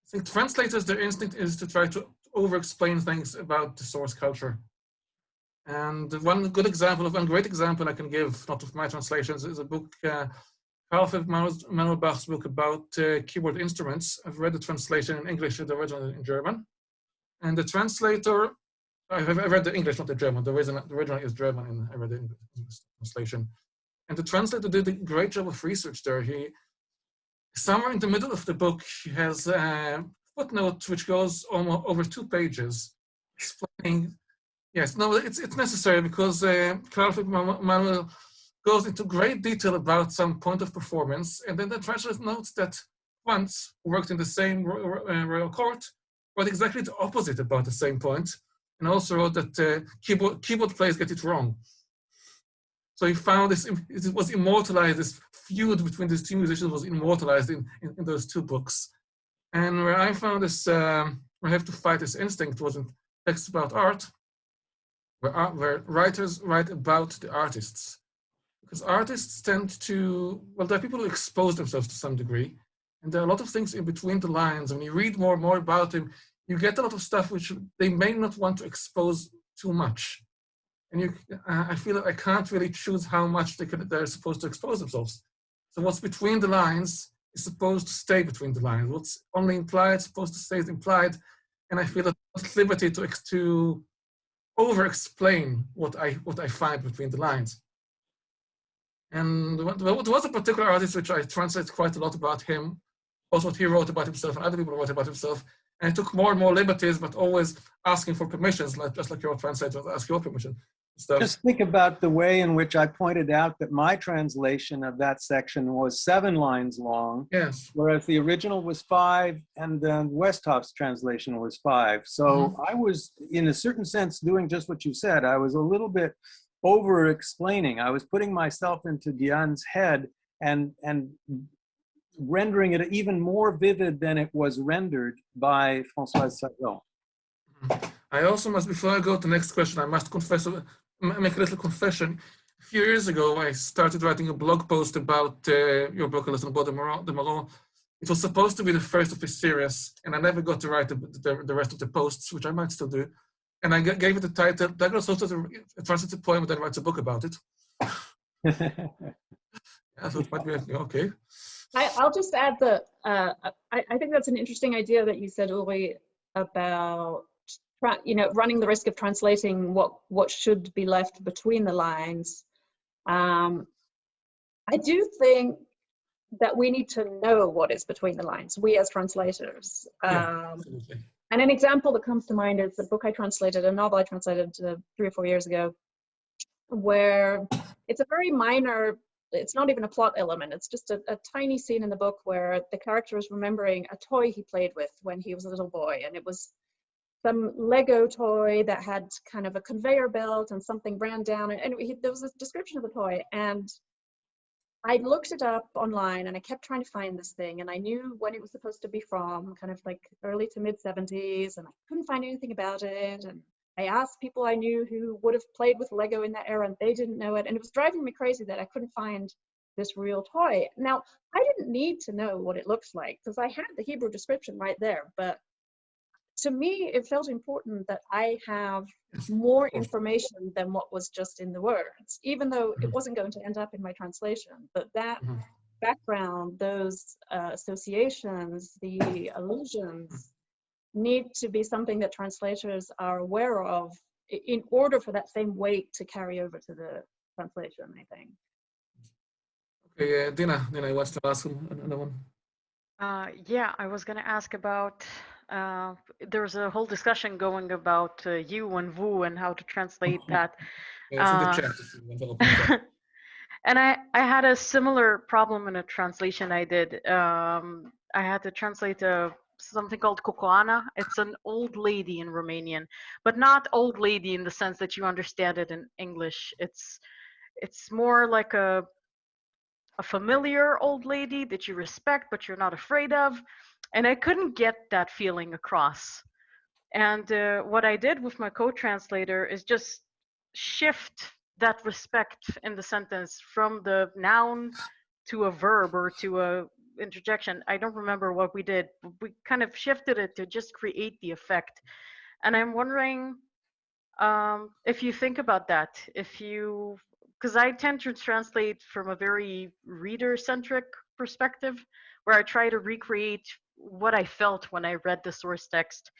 think translators, their instinct is to try to over-explain things about the source culture. And one great example I can give, not of my translations, is a book, Carl Manuel Bach's book about keyboard instruments. I've read the translation in English, the original in German. And the translator, I read the English, not the German. The original is German, and I read the English translation. And the translator did a great job of research there. Somewhere in the middle of the book, he has a footnote which goes almost over 2 pages, explaining. Yes, no, it's necessary because Carl Manuel goes into great detail about some point of performance, and then the translator notes that Franz, who worked in the same royal court, wrote exactly the opposite about the same point, and also wrote that keyboard players get it wrong. So he found this, it was immortalized, this feud between these 2 musicians was immortalized in those 2 books. And where I found this, where I have to fight this instinct was in texts about art, where writers write about the artists. Because artists tend to, well, there are people who expose themselves to some degree, and there are a lot of things in between the lines. When you read more and more about them, you get a lot of stuff which they may not want to expose too much. And I feel that I can't really choose how much they're supposed to expose themselves. So what's between the lines is supposed to stay between the lines. What's only implied is supposed to stay as implied. And I feel that it's liberty to over-explain what I find between the lines. And there was a particular artist which I translate quite a lot about him, also what he wrote about himself and other people wrote about himself. And I took more and more liberties, but always asking for permissions, just like your translators ask your permission. So, just think about the way in which I pointed out that my translation of that section was 7 lines long, yes, whereas the original was 5, and then Westhoff's translation was 5. So I was, in a certain sense, doing just what you said. I was a little bit over-explaining. I was putting myself into Diane's head and rendering it even more vivid than it was rendered by Françoise Sagan. I also must, before I go to the next question, I must confess, make a little confession. A few years ago, I started writing a blog post about your book, A Lesson About de Moreau. It was supposed to be the first of the series, and I never got to write the rest of the posts, which I might still do. And I gave it the title, Douglas Hofstadter translates a poem and then writes a book about it. Yeah, so it might be okay. I'll just add that I think that's an interesting idea that you said, Uri, about running the risk of translating what should be left between the lines. I do think that we need to know what is between the lines, we as translators. And an example that comes to mind is the book I translated, a novel I translated 3 or 4 years ago, where it's a very minor, it's not even a plot element, it's just a tiny scene in the book where the character is remembering a toy he played with when he was a little boy, and it was some Lego toy that had kind of a conveyor belt and something ran down, and there was a description of the toy, and I looked it up online and I kept trying to find this thing, and I knew when it was supposed to be from, kind of like early to mid 70s, and I couldn't find anything about it, and I asked people I knew who would have played with Lego in that era and they didn't know it, and it was driving me crazy that I couldn't find this real toy. Now, I didn't need to know what it looks like because I had the Hebrew description right there, but to me, it felt important that I have more information than what was just in the words, even though it wasn't going to end up in my translation. But that background, those associations, the allusions need to be something that translators are aware of in order for that same weight to carry over to the translation, I think. Okay, Dina wants to ask another one. Yeah, I was going to ask about, there's a whole discussion going about you and vous and how to translate that. It's in the chat if you want to open the chat. And I had a similar problem in a translation I did. I had to translate something called Cocoana. It's an old lady in Romanian, but not old lady in the sense that you understand it in English. It's more like a familiar old lady that you respect, but you're not afraid of. And I couldn't get that feeling across. And what I did with my co-translator is just shift that respect in the sentence from the noun to a verb or to a interjection. I don't remember what we did. We kind of shifted it to just create the effect. And I'm wondering if you think about that, because I tend to translate from a very reader-centric perspective, where I try to recreate what I felt when I read the source text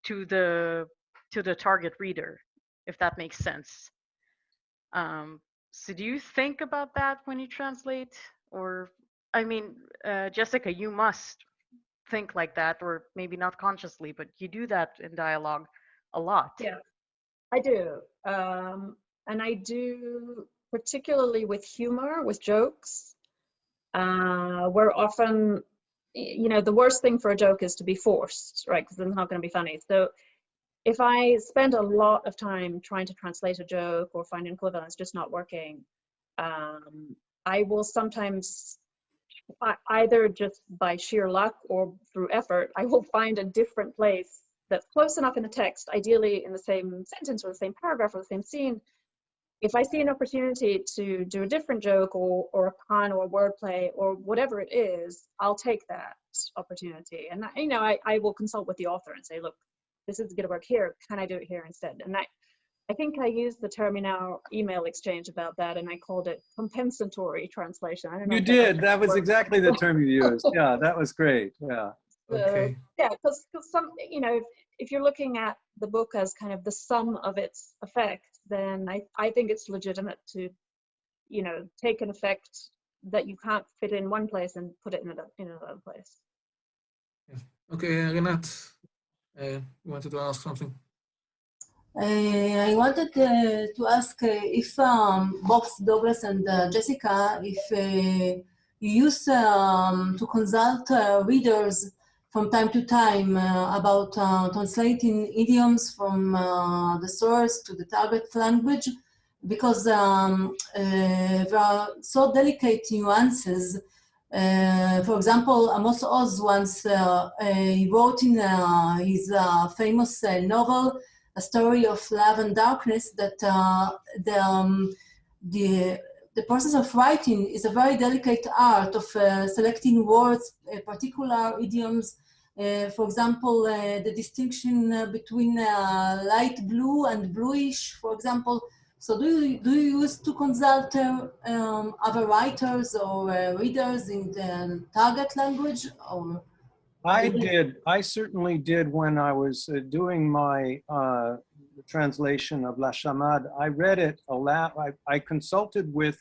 to the target reader, if that makes sense. So do you think about that when you translate? Or, I mean, Jessica, you must think like that, or maybe not consciously, but you do that in dialogue a lot. Yeah, I do. And I do particularly with humor, with jokes, where often, you know, the worst thing for a joke is to be forced, right? Because it's not going to be funny. So if I spend a lot of time trying to translate a joke or find an equivalent, it's just not working, I will sometimes, either just by sheer luck or through effort, I will find a different place that's close enough in the text, ideally in the same sentence or the same paragraph or the same scene. If I see an opportunity to do a different joke or a pun or a wordplay or whatever it is, I'll take that opportunity. And, you know, I will consult with the author and say, look, this is going to work here. Can I do it here instead? And I think I used the term in our email exchange about that, and I called it compensatory translation. I don't know. You did. That was exactly the term you used. Yeah, that was great. Yeah. Okay. Yeah, because some, you know, if you're looking at the book as kind of the sum of its effect, then I think it's legitimate to, you know, take an effect that you can't fit in one place and put it in another place. Yes. Okay, Renat, you wanted to ask something? I wanted to ask if both Douglas and Jessica, if you used to consult readers from time to time about translating idioms from the source to the target language, because there are so delicate nuances. For example, Amos Oz once he wrote in his famous novel, A Story of Love and Darkness, that the process of writing is a very delicate art of selecting words, particular idioms. For example, the distinction between light blue and bluish, for example. So do you use to consult other writers or readers in the target language? Or I did. I certainly did when I was doing my translation of La Chamade. I read it aloud. I consulted with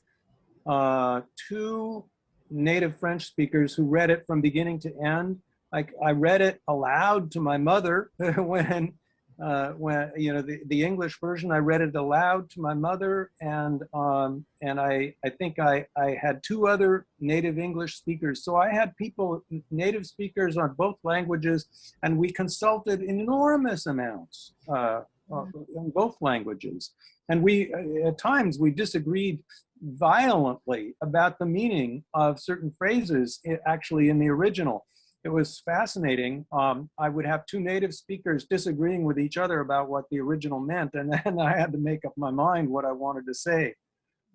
two native French speakers who read it from beginning to end. I read it aloud to my mother when you know, the English version, I read it aloud to my mother, and I think I had two other native English speakers. So I had people, native speakers on both languages, and we consulted in enormous amounts in both languages. And we, at times, we disagreed violently about the meaning of certain phrases actually in the original. It was fascinating. I would have two native speakers disagreeing with each other about what the original meant, and then I had to make up my mind what I wanted to say.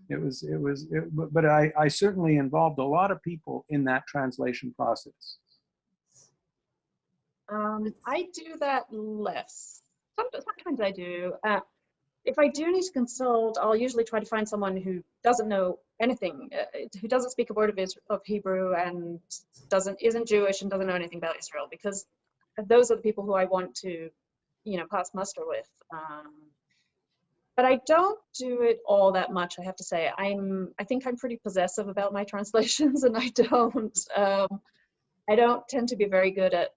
But I certainly involved a lot of people in that translation process. I do that less. Sometimes I do. If I do need to consult, I'll usually try to find someone who doesn't know anything, who doesn't speak a word of Hebrew and isn't Jewish and doesn't know anything about Israel, because those are the people who I want to, pass muster with. But I don't do it all that much, I have to say. I think I'm pretty possessive about my translations, and I don't tend to be very good at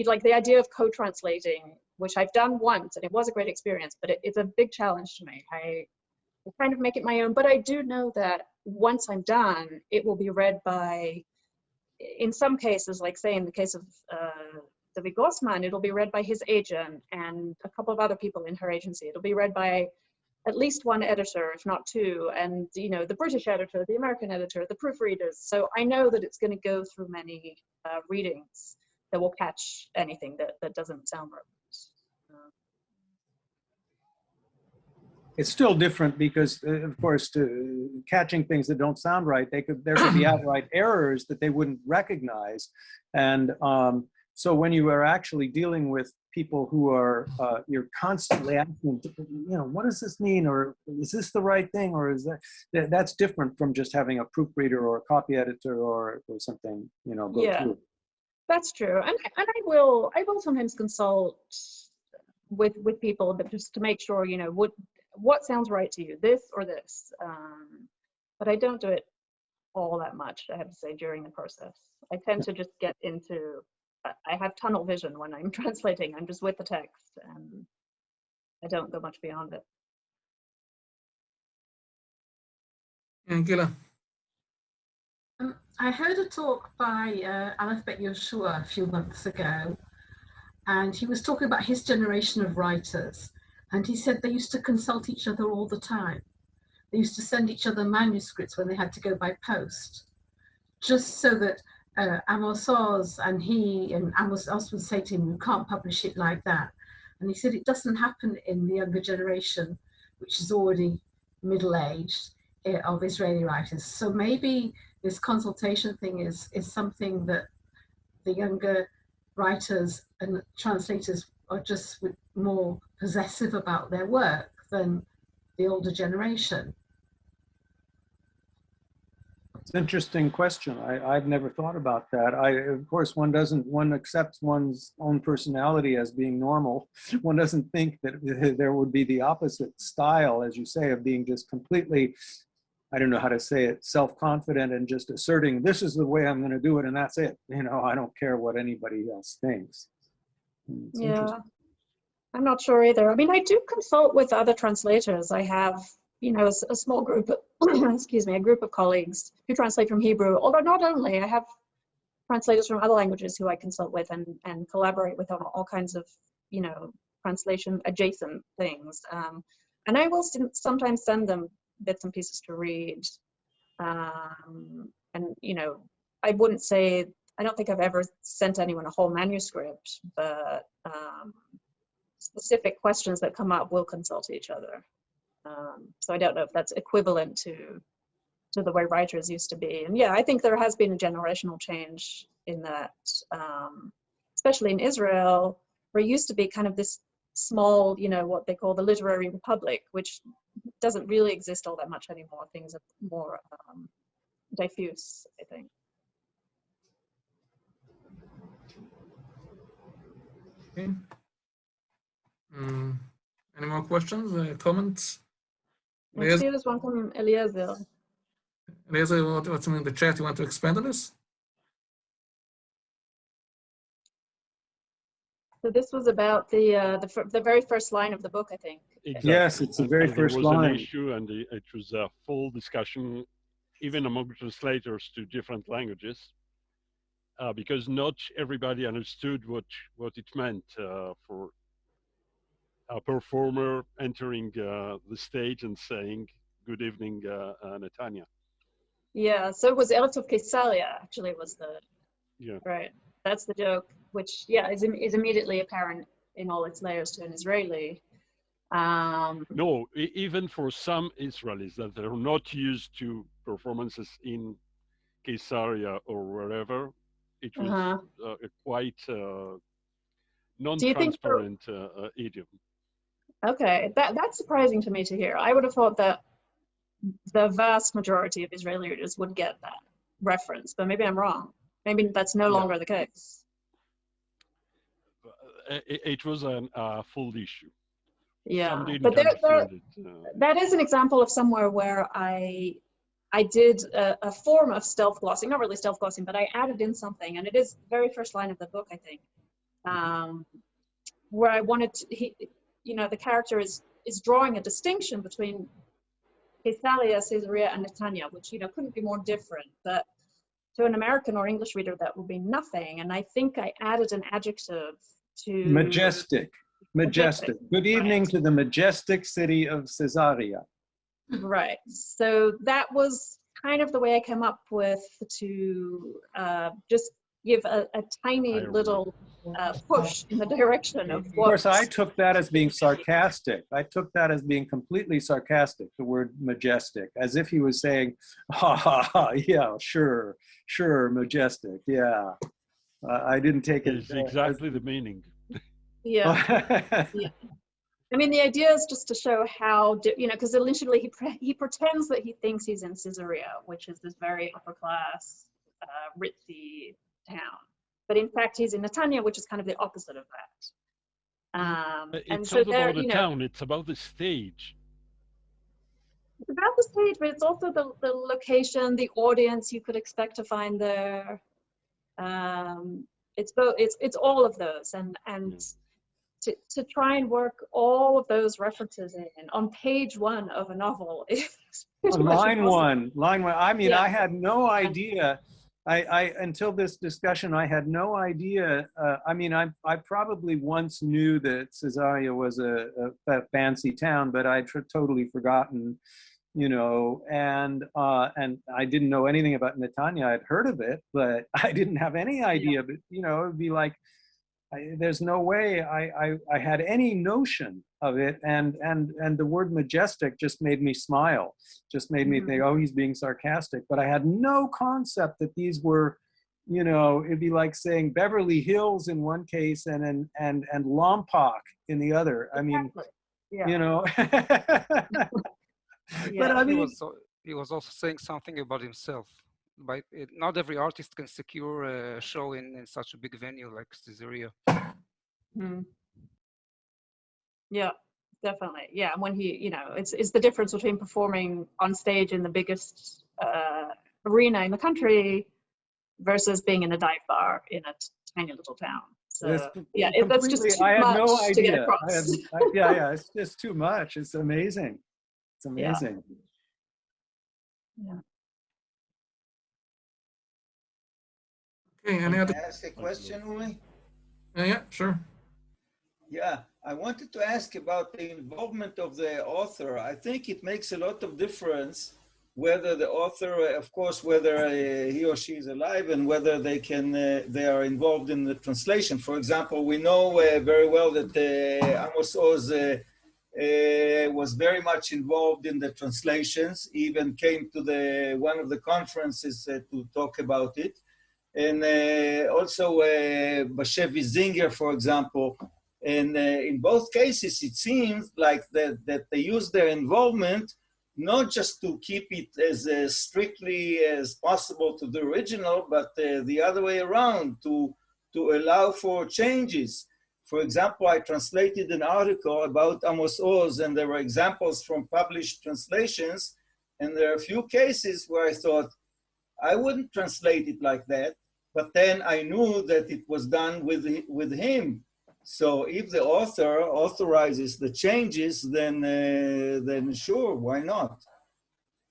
like the idea of co-translating, which I've done once, and it was a great experience, but it's a big challenge to me. I kind of make it my own, but I do know that once I'm done, it will be read by, in some cases, like say in the case of David Grossman, it'll be read by his agent and a couple of other people in her agency. It'll be read by at least one editor, if not two, and the British editor, the American editor, the proofreaders. So I know that it's going to go through many readings that will catch anything that doesn't sound right. It's still different because, of course, catching things that don't sound right, there could be outright errors that they wouldn't recognize. And so when you are actually dealing with people who are, you're constantly asking, what does this mean? Or is this the right thing? Or is that's different from just having a proofreader or a copy editor or something, go through. That's true. And I will sometimes consult with people, but just to make sure, what sounds right to you, this or this. But I don't do it all that much, I have to say, during the process. I tend to just get into, I have tunnel vision when I'm translating. I'm just with the text and I don't go much beyond it. Angela. I heard a talk by Aleph Bet Yehoshua a few months ago, and he was talking about his generation of writers. And he said they used to consult each other all the time. They used to send each other manuscripts when they had to go by post, just so that Amos Oz and Amos Oz would say to him, "You can't publish it like that." And he said it doesn't happen in the younger generation, which is already middle-aged, of Israeli writers. So maybe this consultation thing is something that the younger writers and translators are just more possessive about their work than the older generation. It's an interesting question. I've never thought about that. Of course, one accepts one's own personality as being normal. One doesn't think that there would be the opposite style, as you say, of being just completely, I don't know how to say it, self-confident and just asserting, this is the way I'm going to do it and that's it. I don't care what anybody else thinks. Yeah, I'm not sure either. I mean, I do consult with other translators. I have, a small group, excuse me, a group of colleagues who translate from Hebrew, although not only, I have translators from other languages who I consult with and collaborate with on all kinds of, translation adjacent things. And I will sometimes send them bits and pieces to read. And, I wouldn't say, I don't think I've ever sent anyone a whole manuscript, but specific questions that come up, we'll consult each other. So I don't know if that's equivalent to the way writers used to be. And yeah, I think there has been a generational change in that, especially in Israel, where it used to be kind of this small, what they call the literary republic, which doesn't really exist all that much anymore. Things are more diffuse, I think. Okay. Any more questions, comments? I see there's one from Eliezer. Eliezer, what's in the chat? You want to expand on this? So this was about the very first line of the book, I think. Exactly. Yes, it's the very first line. There was an issue, and it was a full discussion, even among translators to different languages, because not everybody understood what it meant for a performer entering the stage and saying, "Good evening, Netanya." Yeah, so it was Eretz of Caesarea, actually, was the, right, that's the joke, which, yeah, is immediately apparent in all its layers to an Israeli. No, even for some Israelis that are not used to performances in Caesarea or wherever, it was a quite Do you think for, non-transparent idiom. okay, that's surprising to me to hear. I would have thought that the vast majority of Israeli readers would get that reference, but maybe I'm wrong. Maybe that's no longer the case. It was a full issue. Yeah, Some didn't but understand it. That is an example of somewhere where I did a form of stealth glossing, not really stealth glossing, but I added in something, and it is very first line of the book, I think, where I wanted to, the character is drawing a distinction between Caesarea, Caesarea, and Netanya, which, couldn't be more different, but to an American or English reader, that would be nothing. And I think I added an adjective to... Majestic. Majestic. Good evening to the majestic city of Caesarea. Right. So that was kind of the way I came up with to just give a tiny little push in the direction of what... Of course, I took that as being sarcastic. I took that as being completely sarcastic, the word majestic, as if he was saying, ha, ha, ha, yeah, sure, majestic, yeah. I didn't take it... It's exactly the meaning. Yeah. Yeah. I mean, the idea is just to show how, because initially he pretends that he thinks he's in Caesarea, which is this very upper class, ritzy town. But in fact, he's in Netanya, which is kind of the opposite of that. It's not about the town, it's about the stage. It's about the stage, but it's also the location, the audience you could expect to find there. It's both. It's all of those, and to try and work all of those references in on page one of a novel is line one. I mean, I had no idea. I until this discussion, I had no idea. I mean, I probably once knew that Caesarea was a fancy town, but I'd totally forgotten, and I didn't know anything about Netanya. I'd heard of it, but I didn't have any idea. But it would be like, there's no way I had any notion of it, and the word majestic just made me smile, just made me think, oh, he's being sarcastic. But I had no concept that these were, it'd be like saying Beverly Hills in one case and Lompoc in the other. I mean, But I mean, he was also saying something about himself. Not every artist can secure a show in such a big venue like Caesarea. Yeah, definitely. Yeah, when he, it's the difference between performing on stage in the biggest arena in the country versus being in a dive bar in a tiny little town. So that's just too much to get across. It's just too much. It's amazing. It's amazing. Yeah. Okay, any other? Can I ask a question, Uli? Yeah, sure. Yeah, I wanted to ask about the involvement of the author. I think it makes a lot of difference whether the author, of course, whether he or she is alive and whether they are involved in the translation. For example, we know very well that Amos Oz was very much involved in the translations, even came to one of the conferences to talk about it. And also Bashevi Zinger, for example. And in both cases, it seems like that they use their involvement not just to keep it as strictly as possible to the original, but the other way around, to allow for changes. For example, I translated an article about Amos Oz, and there were examples from published translations, and there are a few cases where I thought, I wouldn't translate it like that, but then I knew that it was done with him. So if the author authorizes the changes, then sure, why not?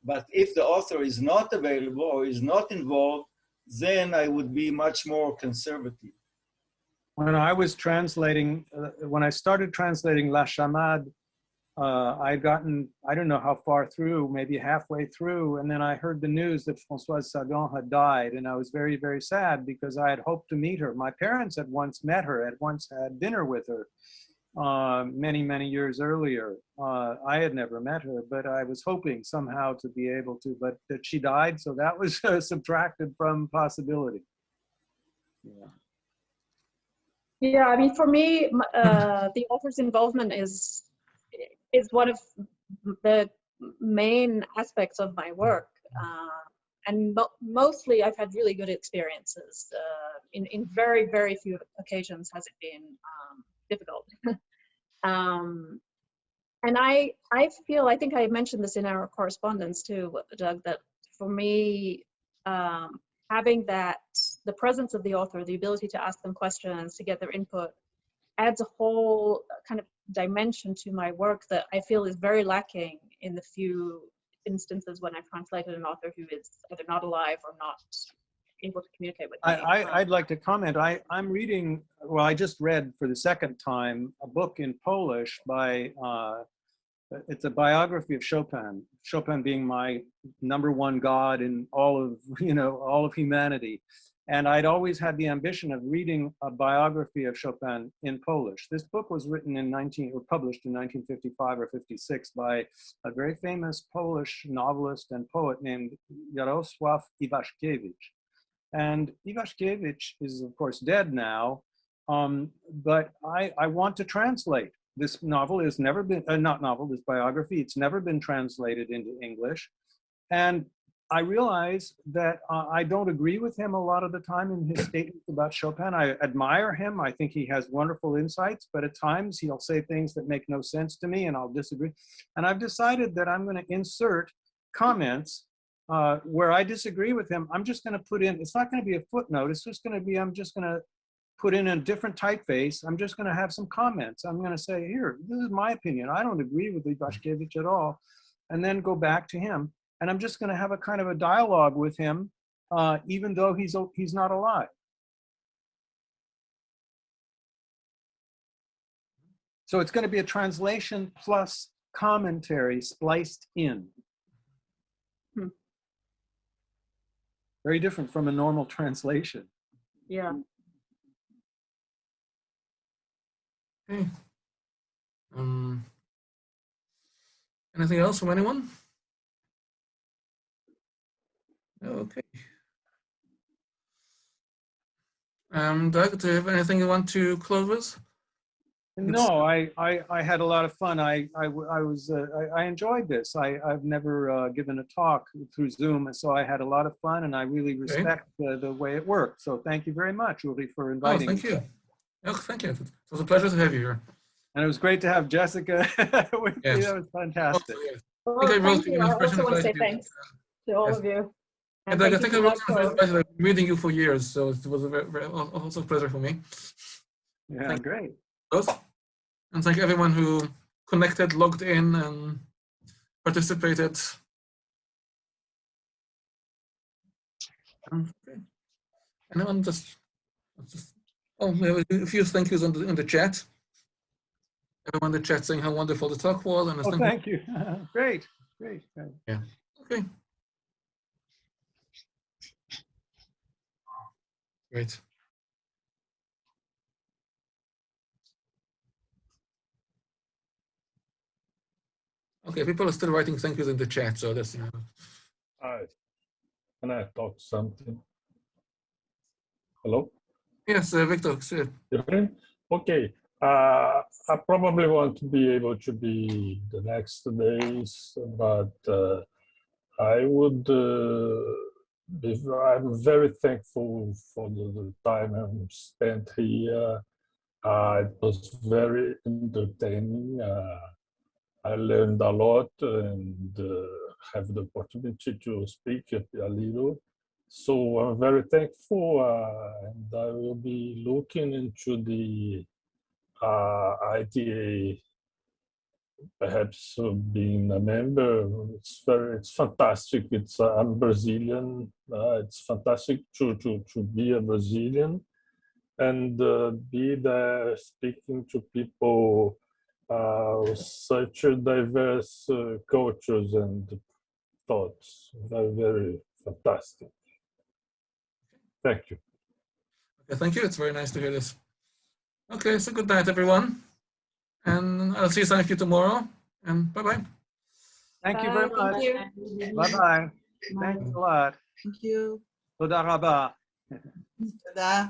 But if the author is not available or is not involved, then I would be much more conservative. When I was translating, when I started translating La Chamade, I'd gotten, I don't know how far through, maybe halfway through, and then I heard the news that Françoise Sagan had died, and I was very, very sad because I had hoped to meet her. My parents had once met her, had once had dinner with her, many, many years earlier. I had never met her, but I was hoping somehow to be able to, but that she died, so that was subtracted from possibility. Yeah. Yeah, I mean, for me, the author's involvement is one of the main aspects of my work. And mostly I've had really good experiences. In very, very few occasions has it been difficult. And I feel, I think I mentioned this in our correspondence too, Doug, that for me, having the presence of the author, the ability to ask them questions, to get their input, adds a whole kind of dimension to my work that I feel is very lacking in the few instances when I've translated an author who is either not alive or not able to communicate with me. I'd like to comment. I'm reading, well, I just read for the second time a book in Polish by, it's a biography of Chopin. Chopin being my #1 god in all of, all of humanity. And I'd always had the ambition of reading a biography of Chopin in Polish. This book was written or published in 1955 or 56 by a very famous Polish novelist and poet named Jarosław Iwaszkiewicz. And Iwaszkiewicz is, of course, dead now, but I want to translate. This novel has never been, this biography, it's never been translated into English. And I realize that I don't agree with him a lot of the time in his statements about Chopin. I admire him. I think he has wonderful insights, but at times he'll say things that make no sense to me and I'll disagree. And I've decided that I'm going to insert comments where I disagree with him. I'm just going to put in, it's not going to be a footnote. It's just going to be, I'm just going to put in a different typeface. I'm just going to have some comments. I'm going to say, here, this is my opinion. I don't agree with Iwaszkiewicz at all. And then go back to him. And I'm just going to have a kind of a dialogue with him, even though he's not alive. So it's going to be a translation plus commentary spliced in. Very different from a normal translation. Yeah. Okay. Anything else from anyone? Okay. Doug, do you have anything you want to close with? No, I had a lot of fun. I enjoyed this. I've never given a talk through Zoom, so I had a lot of fun, and I really respect the way it worked. So thank you very much, Uri, for inviting me. Thank you. Oh, thank you. It was a pleasure to have you here. And it was great to have Jessica with you. That was fantastic. Well, thank you. I also want to say thanks to all of you. And I think I was reading you for years, so it was a very also a pleasure for me. Yeah, great. And thank everyone who connected, logged in, and participated. Okay. Anyone just oh, we have a few thank yous in the chat. Everyone in the chat saying how wonderful the talk was. And thank you. Great. Yeah. Okay. Great. Okay, people are still writing thank yous in the chat, so that's. Can I talk something? Hello? Yes, Victor. Okay. I probably won't be able to be the next days, but I would. I'm very thankful for the time I've spent here. It was very entertaining. I learned a lot and have the opportunity to speak a little. So I'm very thankful, and I will be looking into the IDA, perhaps being a member. It's fantastic. I'm Brazilian. It's fantastic to be a Brazilian and be there speaking to people such diverse cultures and thoughts. Very, very fantastic. Thank you. Okay, thank you. It's very nice to hear this. Okay, so good night, everyone. And I'll see some of you tomorrow. And bye-bye. Thank you very much. Bye-bye. Thanks a lot. Thank you. תודה רבה. תודה.